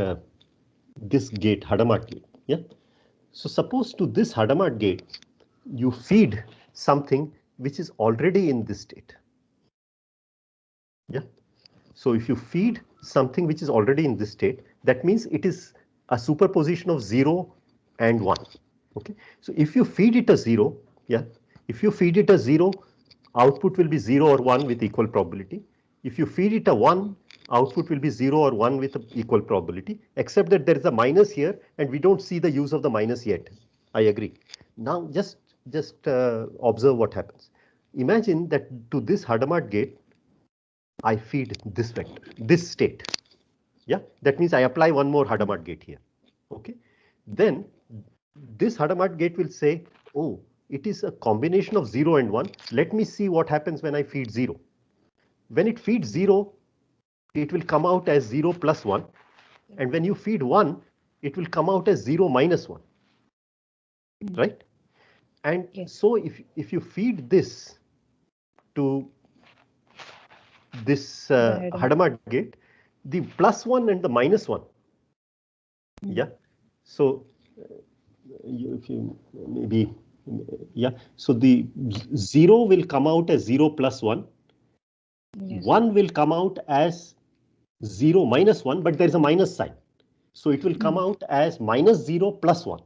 this gate, Hadamard gate. Yeah. So suppose to this Hadamard gate, you feed something which is already in this state. Yeah. So if you feed something which is already in this state, that means it is a superposition of 0 and 1. Okay. So if you feed it a 0, yeah, if you feed it a 0, output will be 0 or 1 with equal probability. If you feed it a 1, output will be 0 or 1 with equal probability, except that there is a minus here and we don't see the use of the minus yet. I agree. Now just observe what happens. Imagine that to this Hadamard gate, I feed this vector, this state. Yeah, that means I apply one more Hadamard gate here. Okay, then this Hadamard gate will say, oh, it is a combination of 0 and 1. Let me see what happens when I feed 0. When it feeds 0, it will come out as 0 plus 1. And when you feed 1, it will come out as 0 minus 1. Right? And so if you feed this to this Hadamard gate, the plus 1 and the minus 1. Yeah. So if you maybe, yeah. So the 0 will come out as 0 plus 1. Yes. 1 will come out as 0 minus 1, but there is a minus sign. So it will come out as minus 0 plus 1.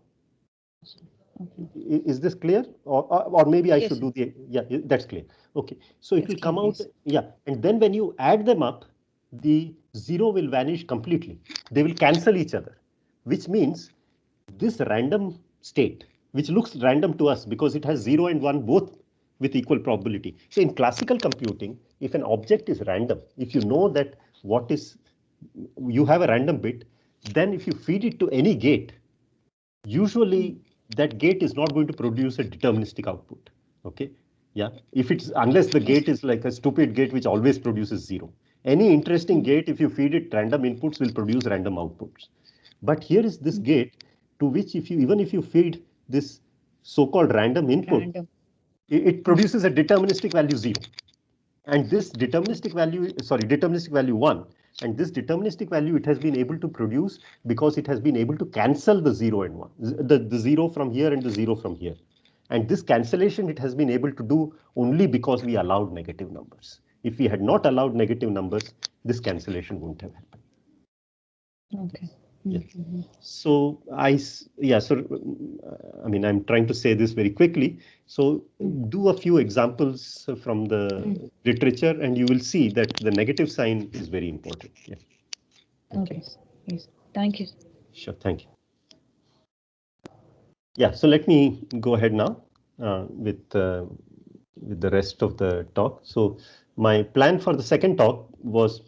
Is this clear? Or maybe I should do the, yeah, that's clear. Okay. So it will come out, yeah. And then when you add them up, the 0 will vanish completely. They will cancel each other, which means this random state, which looks random to us because it has 0 and 1 both with equal probability. So in classical computing, if an object is random, if you know that you have a random bit, then if you feed it to any gate, usually that gate is not going to produce a deterministic output. Okay. Yeah. Unless the gate is like a stupid gate which always produces 0. Any interesting gate, if you feed it random inputs, will produce random outputs. But here is this gate to which even if you feed this so-called random input, it produces a deterministic value 0. And this deterministic value 1. And this deterministic value it has been able to produce because it has been able to cancel the 0 and 1, the 0 from here and the 0 from here. And this cancellation it has been able to do only because we allowed negative numbers. If we had not allowed negative numbers, this cancellation wouldn't have happened. Okay. Yeah. So I mean, I'm trying to say this very quickly. So do a few examples from the literature and you will see that the negative sign is very important. Yeah. Okay. Yes. Thank you. Sure. Thank you. Yeah. So let me go ahead now with the rest of the talk. So my plan for the second talk was,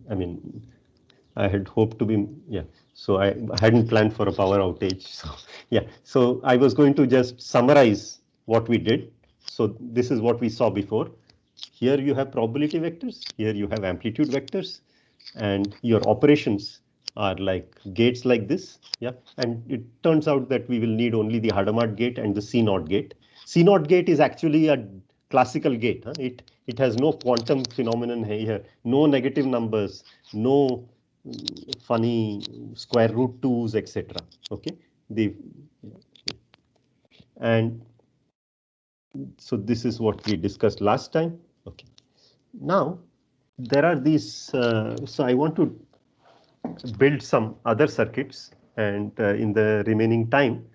I mean, I had hoped to be, so I hadn't planned for a power outage. So so I was going to just summarize what we did. So this is what we saw before. Here you have probability vectors, here you have amplitude vectors, and your operations are like gates like this. Yeah, and it turns out that we will need only the Hadamard gate and the C0 gate. C0 gate is actually a classical gate. Huh? It has no quantum phenomenon here, no negative numbers, no funny square root 2s, etc. Okay, and so this is what we discussed last time. Okay, now there are these. So I want to build some other circuits, and in the remaining time,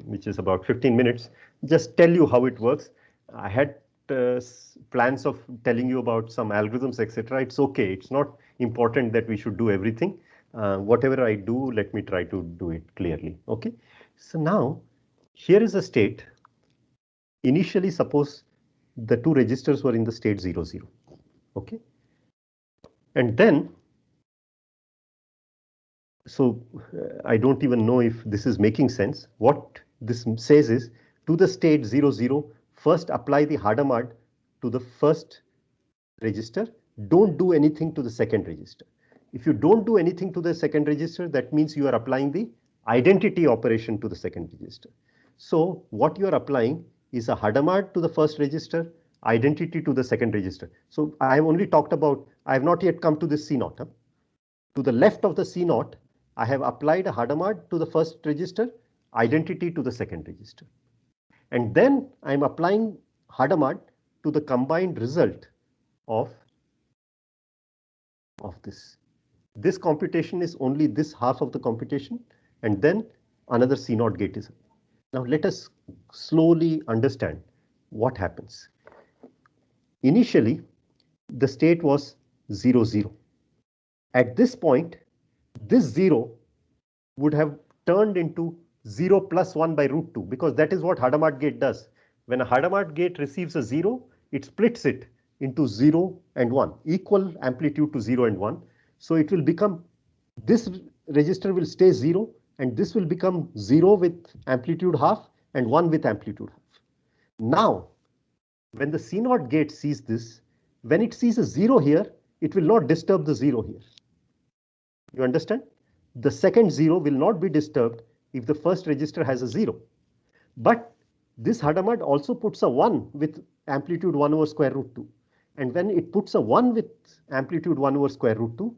which is about 15 minutes, just tell you how it works. I had plans of telling you about some algorithms, etc. It's okay. It's not important that we should do everything. Whatever I do, let me try to do it clearly. Okay. So now here is a state. Initially, suppose the two registers were in the state 0, 0. Okay. And then, so I don't even know if this is making sense. What this says is, to the state 0, 0, first apply the Hadamard to the first register. Don't do anything to the second register. If you don't do anything to the second register, that means you are applying the identity operation to the second register. So what you are applying is a Hadamard to the first register, identity to the second register. So I have only talked about, I have not yet come to this C0. Huh? To the left of the C0, I have applied a Hadamard to the first register, identity to the second register. And then I'm applying Hadamard to the combined result of this. This computation is only this half of the computation, and then another C0 gate is. Now let us slowly understand what happens. Initially, the state was 0, 0. At this point, this 0 would have turned into 0 plus 1 by root 2, because that is what Hadamard gate does. When a Hadamard gate receives a 0, it splits it into 0 and 1, equal amplitude to 0 and 1. So it will become, this register will stay 0, and this will become 0 with amplitude half and 1 with amplitude half. Now, when the C0 gate sees this, when it sees a 0 here, it will not disturb the 0 here. You understand? The second 0 will not be disturbed if the first register has a 0. But this Hadamard also puts a 1 with amplitude 1 over square root 2. And when it puts a 1 with amplitude 1 over square root 2,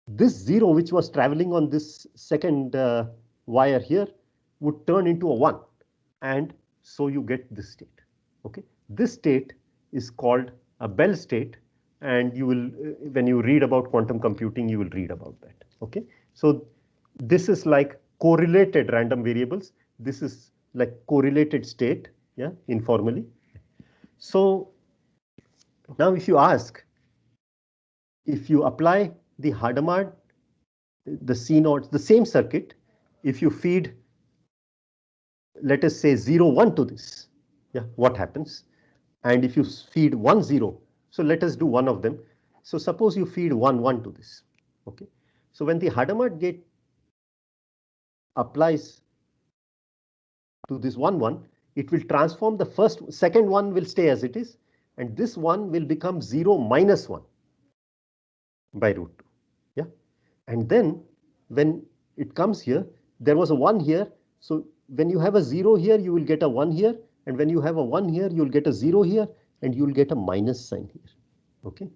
this 0 which was traveling on this second wire here would turn into a 1. And so you get this state. Okay, this state is called a Bell state, and you will, when you read about quantum computing, you will read about that. Okay, so this is like correlated random variables. This is like correlated state, yeah, informally. So now if you ask, if you apply the Hadamard, the C0, the same circuit, if you feed, let us say 0, 1 to this, Yeah, what happens? And if you feed 1, 0, so let us do one of them. So suppose you feed 1, 1 to this. Okay. So when the Hadamard gate applies to this 1, 1, it will transform the second one will stay as it is, and this one will become 0 minus 1 by root 2. Yeah. And then when it comes here, there was a 1 here. So when you have a 0 here, you will get a 1 here. And when you have a 1 here, you'll get a 0 here, and you'll get a minus sign here. Okay.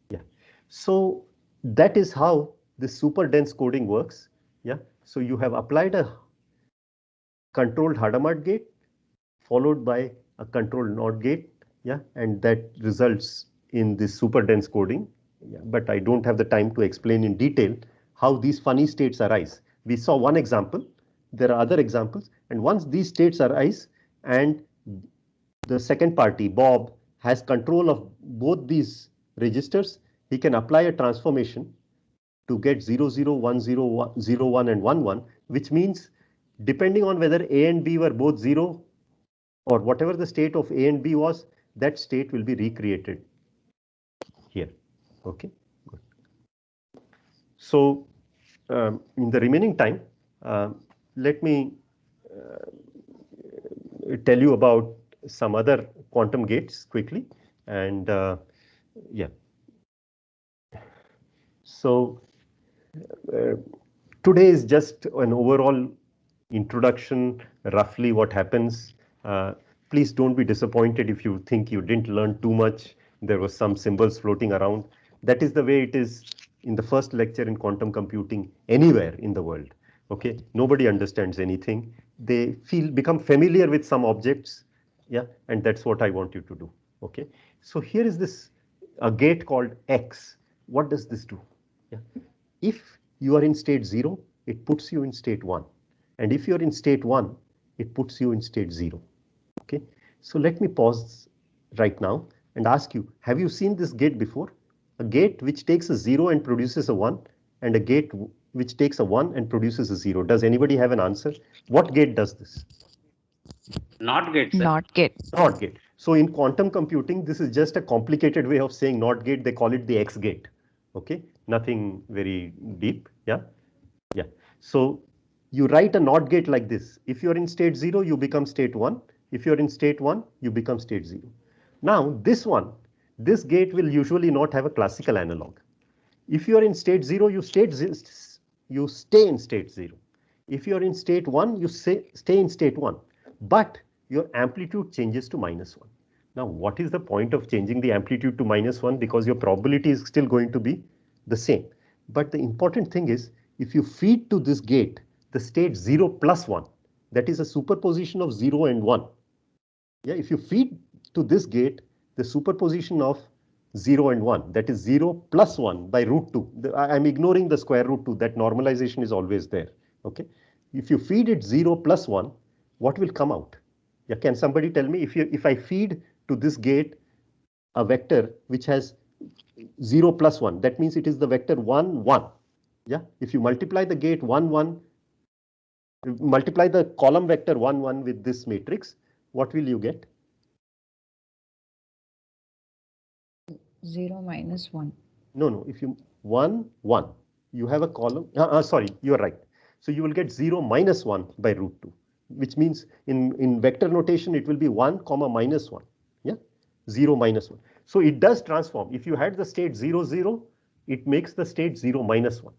Yeah. So that is how this super dense coding works. Yeah. So you have applied a controlled Hadamard gate followed by a controlled NOT gate. Yeah. And that results in this super dense coding. Yeah. But I don't have the time to explain in detail how these funny states arise. We saw one example. There are other examples. And once these states arise and the second party, Bob, has control of both these registers, he can apply a transformation to get 0, 0, 1, 0, 1, 0, 1 and 1, 1, which means depending on whether A and B were both 0 or whatever the state of A and B was, that state will be recreated here. Okay, good. So in the remaining time, let me tell you about some other quantum gates quickly. And yeah, so today is just an overall introduction, roughly what happens. Please don't be disappointed if you think you didn't learn too much. There was some symbols floating around. That is the way it is in the first lecture in quantum computing anywhere in the world. Okay, nobody understands anything. They become familiar with some objects. Yeah, and that's what I want you to do. Okay, so here is this a gate called X. What does this do? Yeah. If you are in state 0, it puts you in state 1. And if you're in state 1, it puts you in state 0. Okay, so let me pause right now and ask you, have you seen this gate before? A gate which takes a 0 and produces a 1, and a gate which takes a 1 and produces a 0. Does anybody have an answer? What gate does this? Not gate, sir. Not gate. Not gate. So in quantum computing, this is just a complicated way of saying not gate. They call it the X gate. Okay, nothing very deep. Yeah, yeah. So you write a NOT gate like this. If you're in state 0, you become state 1. If you're in state 1, you become state 0. Now this gate will usually not have a classical analog. If you are in state 0, you stay in state 0. If you are in state 1, you stay in state 1. But your amplitude changes to -1. Now, what is the point of changing the amplitude to -1? Because your probability is still going to be the same. But the important thing is, if you feed to this gate the state 0 plus 1, that is a superposition of 0 and 1. Yeah, if you feed to this gate the superposition of 0 and 1, that is 0 plus 1 by root 2. I'm ignoring the square root 2, that normalization is always there. Okay, if you feed it 0 plus 1, what will come out? Yeah, can somebody tell me, if I feed to this gate a vector which has 0 plus 1, that means it is the vector 1, 1. Yeah, if you multiply the gate 1, 1, multiply the column vector 1, 1 with this matrix, what will you get? 0 minus 1. No, if you 1, 1, you have a column. Sorry, you are right. So you will get 0 minus 1 by root 2, which means in vector notation, it will be 1 comma minus 1. Yeah, 0 minus 1. So it does transform. If you had the state 0, 0, it makes the state 0 minus 1.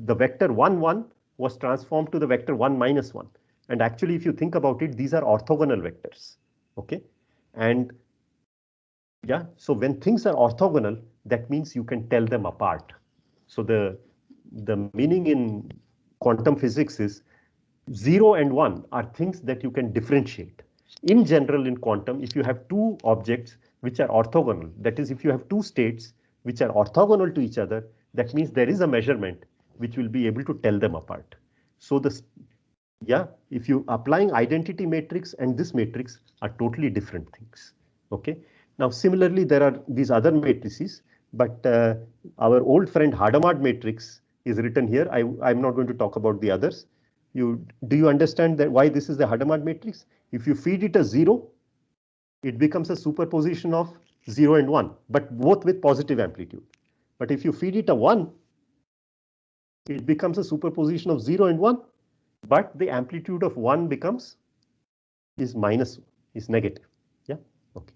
The vector 1, 1 was transformed to the vector 1 minus 1. And actually, if you think about it, these are orthogonal vectors. Okay, and yeah, so when things are orthogonal, that means you can tell them apart. So the meaning in quantum physics is 0 and 1 are things that you can differentiate. In general, in quantum, if you have two objects which are orthogonal, that is, if you have two states which are orthogonal to each other, that means there is a measurement which will be able to tell them apart. So yeah, if you applying identity matrix and this matrix are totally different things. Okay. Now, similarly, there are these other matrices, but our old friend Hadamard matrix is written here. I'm not going to talk about the others. Do you understand that why this is the Hadamard matrix? If you feed it a 0, it becomes a superposition of 0 and 1, but both with positive amplitude. But if you feed it a 1, it becomes a superposition of 0 and 1, but the amplitude of 1 becomes is negative. Yeah, okay.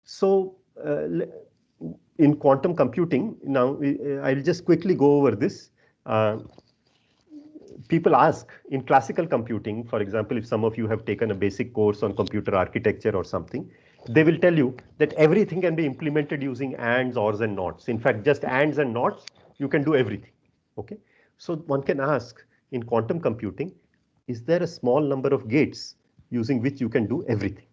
So in quantum computing, now I'll just quickly go over this. People ask in classical computing, for example, if some of you have taken a basic course on computer architecture or something, they will tell you that everything can be implemented using ands, ors, and nots. In fact, just ands and nots, you can do everything. Okay, so one can ask in quantum computing, is there a small number of gates using which you can do everything?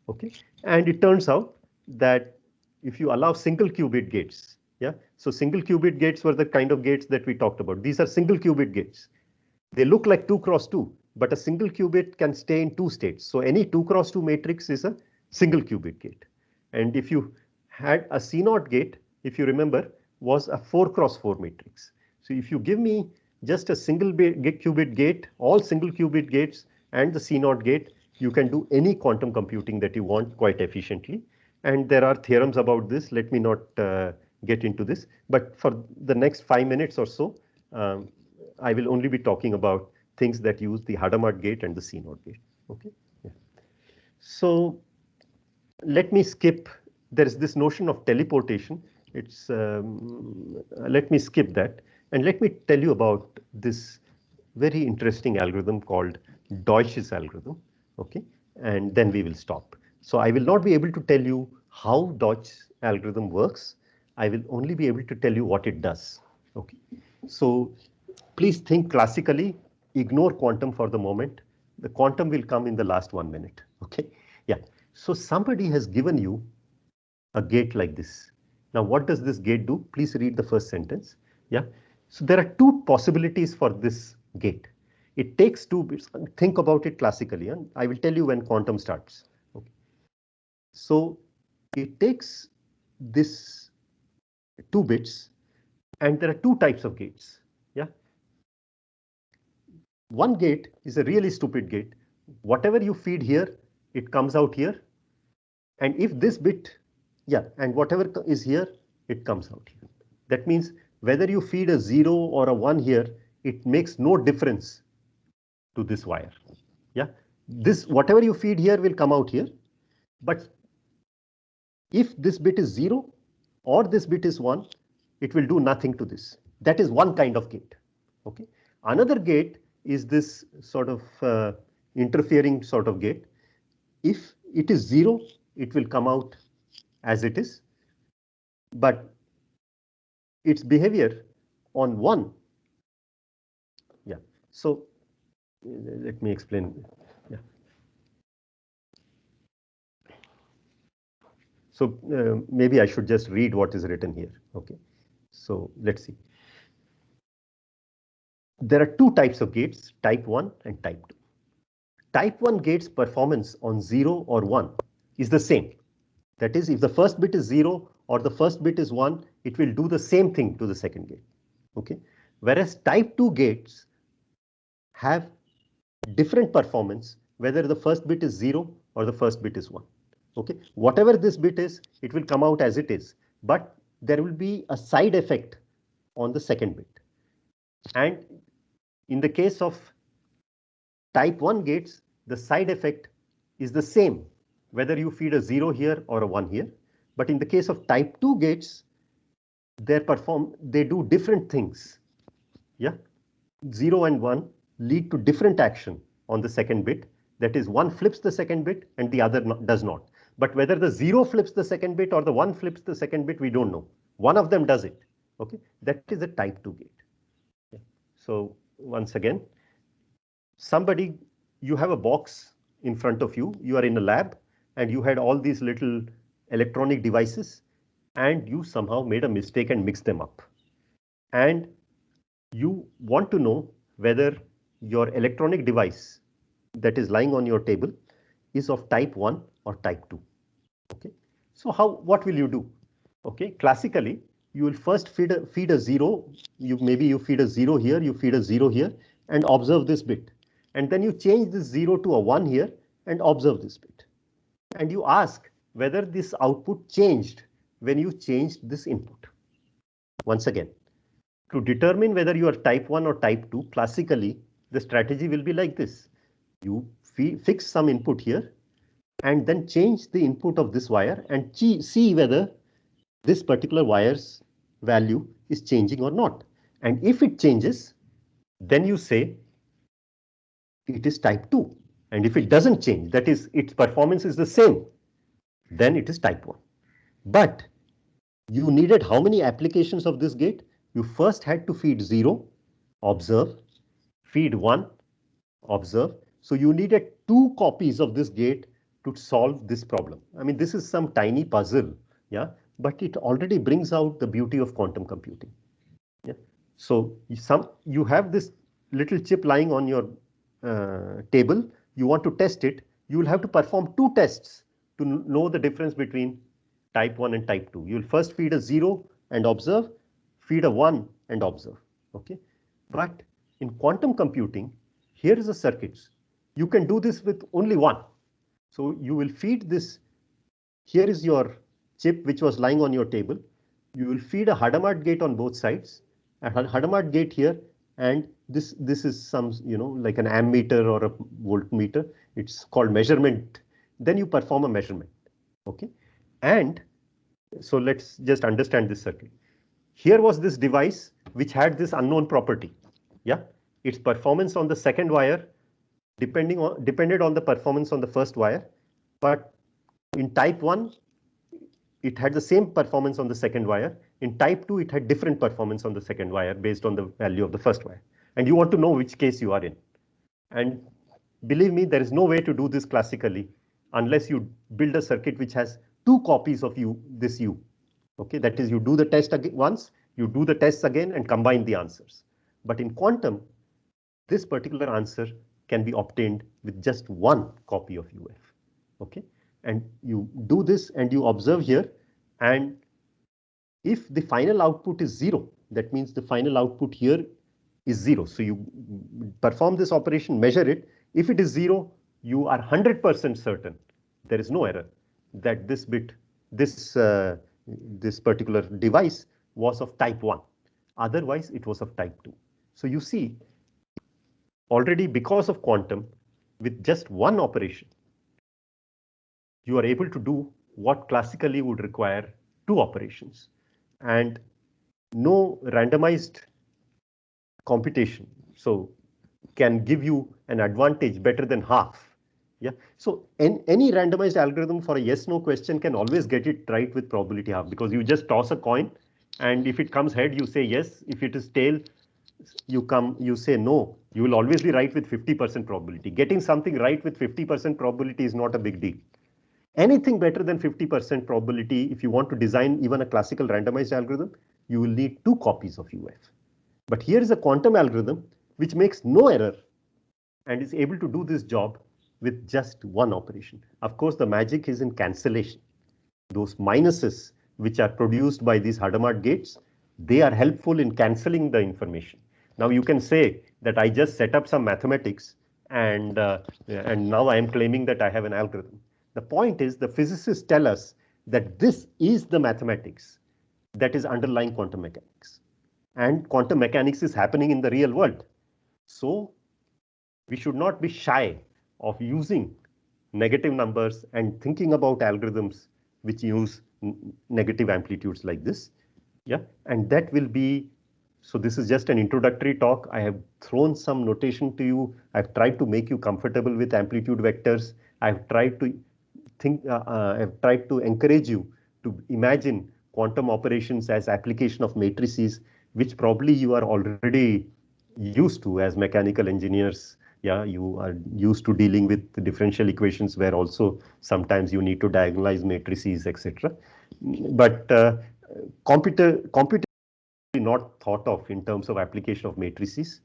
Okay, and it turns out that if you allow single qubit gates, yeah, so single qubit gates were the kind of gates that we talked about. These are single qubit gates. They look like 2 cross 2, but a single qubit can stay in 2 states. So any 2 cross 2 matrix is a single qubit gate. And if you had a C0 gate, if you remember, was a 4 cross 4 matrix. So if you give me just a single qubit gate, all single qubit gates and the C0 gate, you can do any quantum computing that you want quite efficiently. And there are theorems about this. Let me not get into this. But for the next 5 minutes or so, I will only be talking about things that use the Hadamard gate and the C0 gate. Okay. Yeah. So let me skip. There is this notion of teleportation. It's let me skip that and let me tell you about this very interesting algorithm called Deutsch's algorithm. Okay, and then we will stop. So I will not be able to tell you how Deutsch's algorithm works. I will only be able to tell you what it does. Okay, so please think classically, ignore quantum for the moment. The quantum will come in the last 1 minute. Okay, yeah. So somebody has given you a gate like this. Now, what does this gate do? Please read the first sentence. Yeah. So there are 2 possibilities for this gate. It takes 2 bits. Think about it classically, and I will tell you when quantum starts. Okay. So it takes this 2 bits, and there are 2 types of gates. Yeah. One gate is a really stupid gate. Whatever you feed here, it comes out here. And if this bit, yeah, and whatever is here, it comes out here. That means whether you feed a 0 or a 1 here, it makes no difference to this wire. Yeah, this whatever you feed here will come out here. But if this bit is 0 or this bit is 1, it will do nothing to this. That is one kind of gate. Okay. Another gate is this sort of interfering sort of gate. If it is 0, it will come out as it is, but its behavior on 1. Yeah. So let me explain. Yeah. So maybe I should just read what is written here. Okay. So let's see. There are 2 types of gates, type 1 and type 2. Type 1 gates performance on 0 or 1 is the same. That is, if the first bit is 0 or the first bit is 1, it will do the same thing to the second gate. Okay. Whereas type 2 gates have different performance whether the first bit is 0 or the first bit is 1. Okay. Whatever this bit is, it will come out as it is, but there will be a side effect on the second bit. And in the case of type 1 gates, the side effect is the same whether you feed a 0 here or a 1 here. But in the case of type 2 gates, they do different things. Yeah, 0 and 1 lead to different action on the second bit. That is, one flips the second bit and the other does not. But whether the 0 flips the second bit or the 1 flips the second bit, we don't know. One of them does it. Okay, that is a type 2 gate. Yeah. So once again, you have a box in front of you, you are in a lab, and you had all these little electronic devices, and you somehow made a mistake and mixed them up. And you want to know whether your electronic device that is lying on your table is of type 1 or type 2. Okay, so what will you do? Okay, classically, you will first feed a 0. Maybe you feed a 0 here, you feed a 0 here, and observe this bit. and then you change this 0 to a 1 here and observe this bit. And you ask whether this output changed when you changed this input. Once again, to determine whether you are type 1 or type 2, classically, the strategy will be like this. You fix some input here and then change the input of this wire and see whether this particular wire's value is changing or not. And if it changes, then you say it is type 2. And if it doesn't change, that is, its performance is the same, then it is type 1. But you needed how many applications of this gate? You first had to feed 0, observe, feed 1, observe. So you needed 2 copies of this gate to solve this problem. I mean, this is some tiny puzzle, yeah, but it already brings out the beauty of quantum computing. Yeah. So you have this little chip lying on your table. You want to test it. You will have to perform 2 tests to know the difference between type 1 and type 2. You will first feed a 0 and observe, feed a 1 and observe. Okay. But in quantum computing, here is a circuit. You can do this with only 1. So you will feed this. Here is your chip which was lying on your table. You will feed a Hadamard gate on both sides, a Hadamard gate here, and this is some, like an ammeter or a voltmeter. It's called measurement. Then you perform a measurement. Okay. And so let's just understand this circuit. Here was this device which had this unknown property. Yeah. Its performance on the second wire depended on the performance on the first wire. But in type 1, it had the same performance on the second wire. In type 2, it had different performance on the second wire based on the value of the first wire. And you want to know which case you are in. And believe me, there is no way to do this classically unless you build a circuit which has 2 copies of this U. Okay, that is, you do the test once, you do the tests again and combine the answers. But in quantum, this particular answer can be obtained with just 1 copy of UF. Okay, and you do this and you observe here, and if the final output is 0, that means the final output here is 0. So you perform this operation, measure it. If it is 0, you are 100% certain, there is no error, that this bit, this particular device was of type 1. Otherwise, it was of type 2. So you see, already because of quantum, with just 1 operation, you are able to do what classically would require 2 operations. And no randomized computation so can give you an advantage better than half. Yeah. So any randomized algorithm for a yes/no question can always get it right with probability half, because you just toss a coin, and if it comes head, you say yes. If it is tail, you say no. You will always be right with 50% probability. Getting something right with 50% probability is not a big deal. Anything better than 50% probability, if you want to design even a classical randomized algorithm, you will need 2 copies of UF. But here is a quantum algorithm which makes no error and is able to do this job with just 1 operation. Of course, the magic is in cancellation. Those minuses which are produced by these Hadamard gates, they are helpful in cancelling the information. Now you can say that I just set up some mathematics and now I am claiming that I have an algorithm. The point is, the physicists tell us that this is the mathematics that is underlying quantum mechanics. And quantum mechanics is happening in the real world. So we should not be shy of using negative numbers and thinking about algorithms which use negative amplitudes like this. Yeah, and that will be, so this is just an introductory talk. I have thrown some notation to you. I've tried to make you comfortable with amplitude vectors. I've tried to encourage you to imagine quantum operations as application of matrices, which probably you are already used to as mechanical engineers. Yeah, you are used to dealing with the differential equations where also sometimes you need to diagonalize matrices, etc. But computation is not thought of in terms of application of matrices.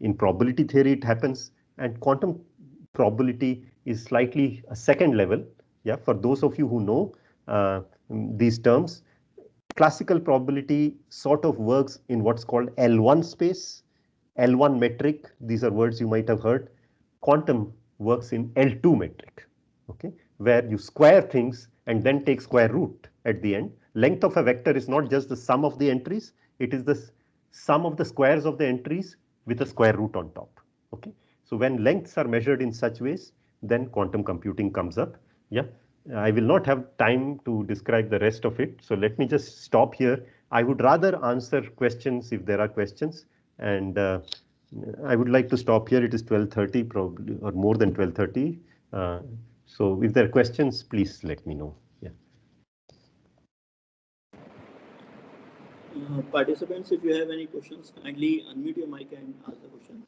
In probability theory, it happens, and quantum probability is slightly a second level. Yeah, for those of you who know these terms, classical probability sort of works in what's called L1 space, L1 metric. These are words you might have heard. quantum works in L2 metric, okay, where you square things and then take square root at the end. Length of a vector is not just the sum of the entries, it is the sum of the squares of the entries with a square root on top, okay. So when lengths are measured in such ways, then quantum computing comes up. Yeah, I will not have time to describe the rest of it. So let me just stop here. I would rather answer questions if there are questions, and I would like to stop here. It is 12:30 probably, or more than 12:30. So if there are questions, please let me know. Yeah. Participants, if you have any questions, kindly unmute your mic and ask the question.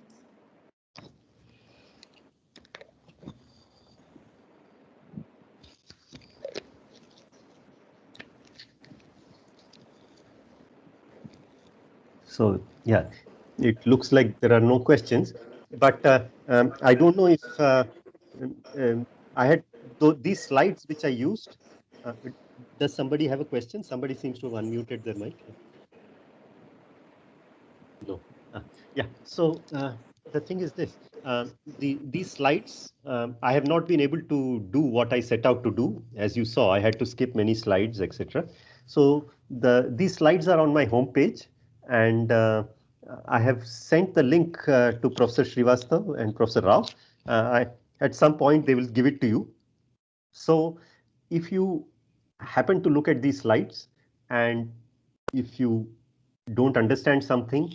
So yeah, it looks like there are no questions, but I don't know if I had these slides which I used. Does somebody have a question? Somebody seems to have unmuted their mic. No. Yeah. So the thing is this: these slides, I have not been able to do what I set out to do. As you saw, I had to skip many slides, etc. So these slides are on my homepage, and I have sent the link to Professor Srivastav and Professor Rao. At some point, they will give it to you. So if you happen to look at these slides, and if you don't understand something,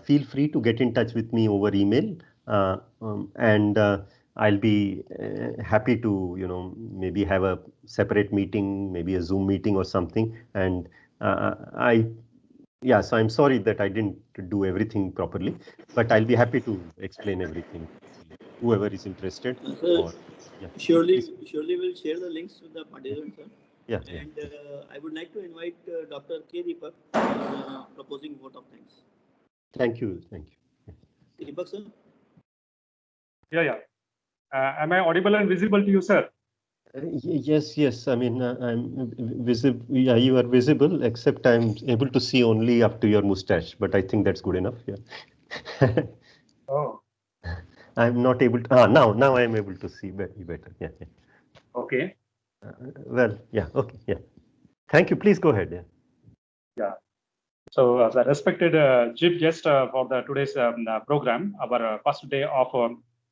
feel free to get in touch with me over email, and I'll be happy to, maybe have a separate meeting, maybe a Zoom meeting or something. And so I'm sorry that I didn't do everything properly, but I'll be happy to explain everything. Whoever is interested, or yeah, Surely we'll share the links with the participants, sir. Yeah. And I would like to invite Dr. K. Deepak proposing vote of thanks. Thank you. Deepak, sir? Yeah. Am I audible and visible to you, sir? Yes. I mean, I'm visible. Yeah, you are visible, except I'm able to see only up to your mustache, but I think that's good enough. Yeah. Oh. I'm not able to. Now I am able to see better. Yeah. Okay. Well, yeah. Okay. Yeah. Thank you. Please go ahead. Yeah. So, as a respected chief guest for the today's program, our first day of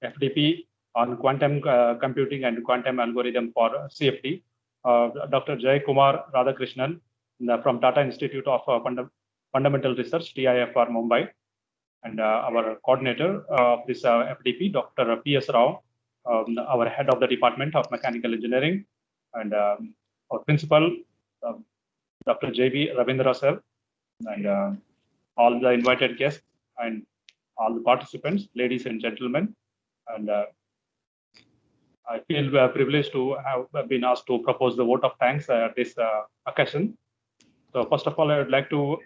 FDP on quantum computing and quantum algorithm for CFD, Dr. Jay Kumar Radhakrishnan from Tata Institute of Fundamental Research, TIFR, Mumbai, and our coordinator of this FDP, Dr. P.S. Rao, our head of the Department of Mechanical Engineering, and our principal, Dr. J.B. Ravindra sir, and all the invited guests and all the participants, ladies and gentlemen. And I feel privileged to have been asked to propose the vote of thanks at this occasion. So first of all, I would like to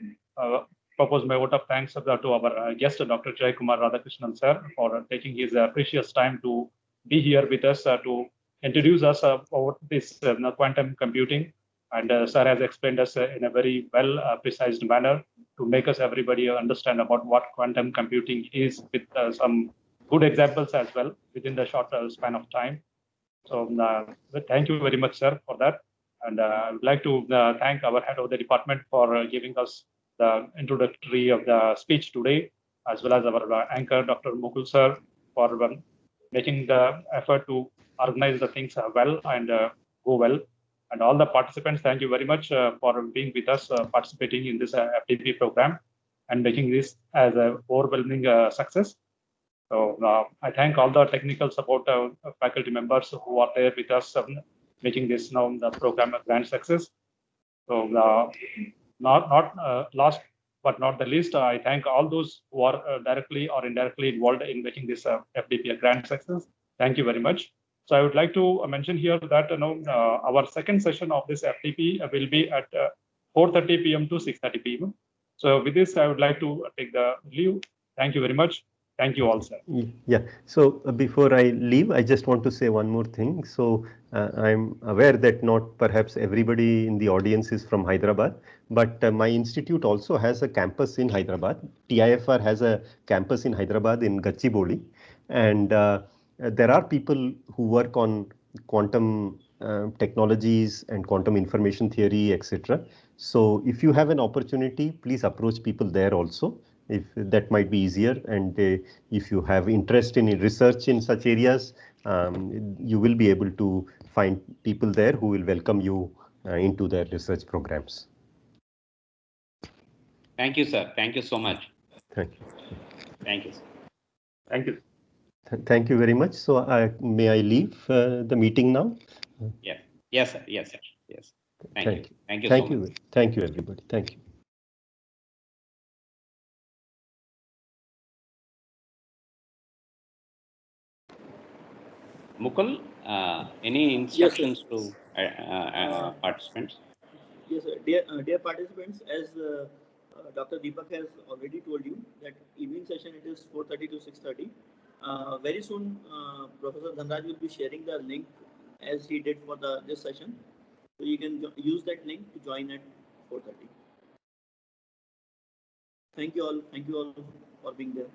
propose my vote of thanks to our guest, Dr. Jay Kumar Radhakrishnan sir, for taking his precious time to be here with us to introduce us about this quantum computing. And sir has explained us in a very well precise manner to make us everybody understand about what quantum computing is, with some good examples as well within the short span of time. So thank you very much, sir, for that. And I would like to thank our head of the department for giving us the introductory of the speech today, as well as our anchor, Dr. Mukul sir, for making the effort to organize the things well and go well. And all the participants, thank you very much for being with us, participating in this FDP program and making this as an overwhelming success. So I thank all the technical support faculty members who are there with us, making this now the program a grand success. So not last but not the least, I thank all those who are directly or indirectly involved in making this FDP a grand success. Thank you very much. So I would like to mention here that our second session of this FDP will be at 4:30 p.m. to 6:30 p.m. So with this, I would like to take the leave. Thank you very much. Thank you all, sir. Yeah. So before I leave, I just want to say one more thing. So I'm aware that not perhaps everybody in the audience is from Hyderabad, but my institute also has a campus in Hyderabad. TIFR has a campus in Hyderabad in Gachibowli, and there are people who work on quantum technologies and quantum information theory, etc. So if you have an opportunity, please approach people there also. If that might be easier, and if you have interest in research in such areas, you will be able to find people there who will welcome you into their research programs. Thank you, sir. Thank you so much. Thank you. Thank you, sir. Thank you. Thank you very much. So may I leave the meeting now? Yes. Yes, sir. Yes, sir. Yes. Thank you. Thank you Thank so much. you. Thank you, everybody. Thank you. Mukul, any instructions to participants? Yes, sir. Dear participants, as Dr. Deepak has already told you that evening session it is 4:30 to 6:30. Very soon, Professor Dhanraj will be sharing the link as he did for this session. So you can use that link to join at 4:30. Thank you all. Thank you all for being there.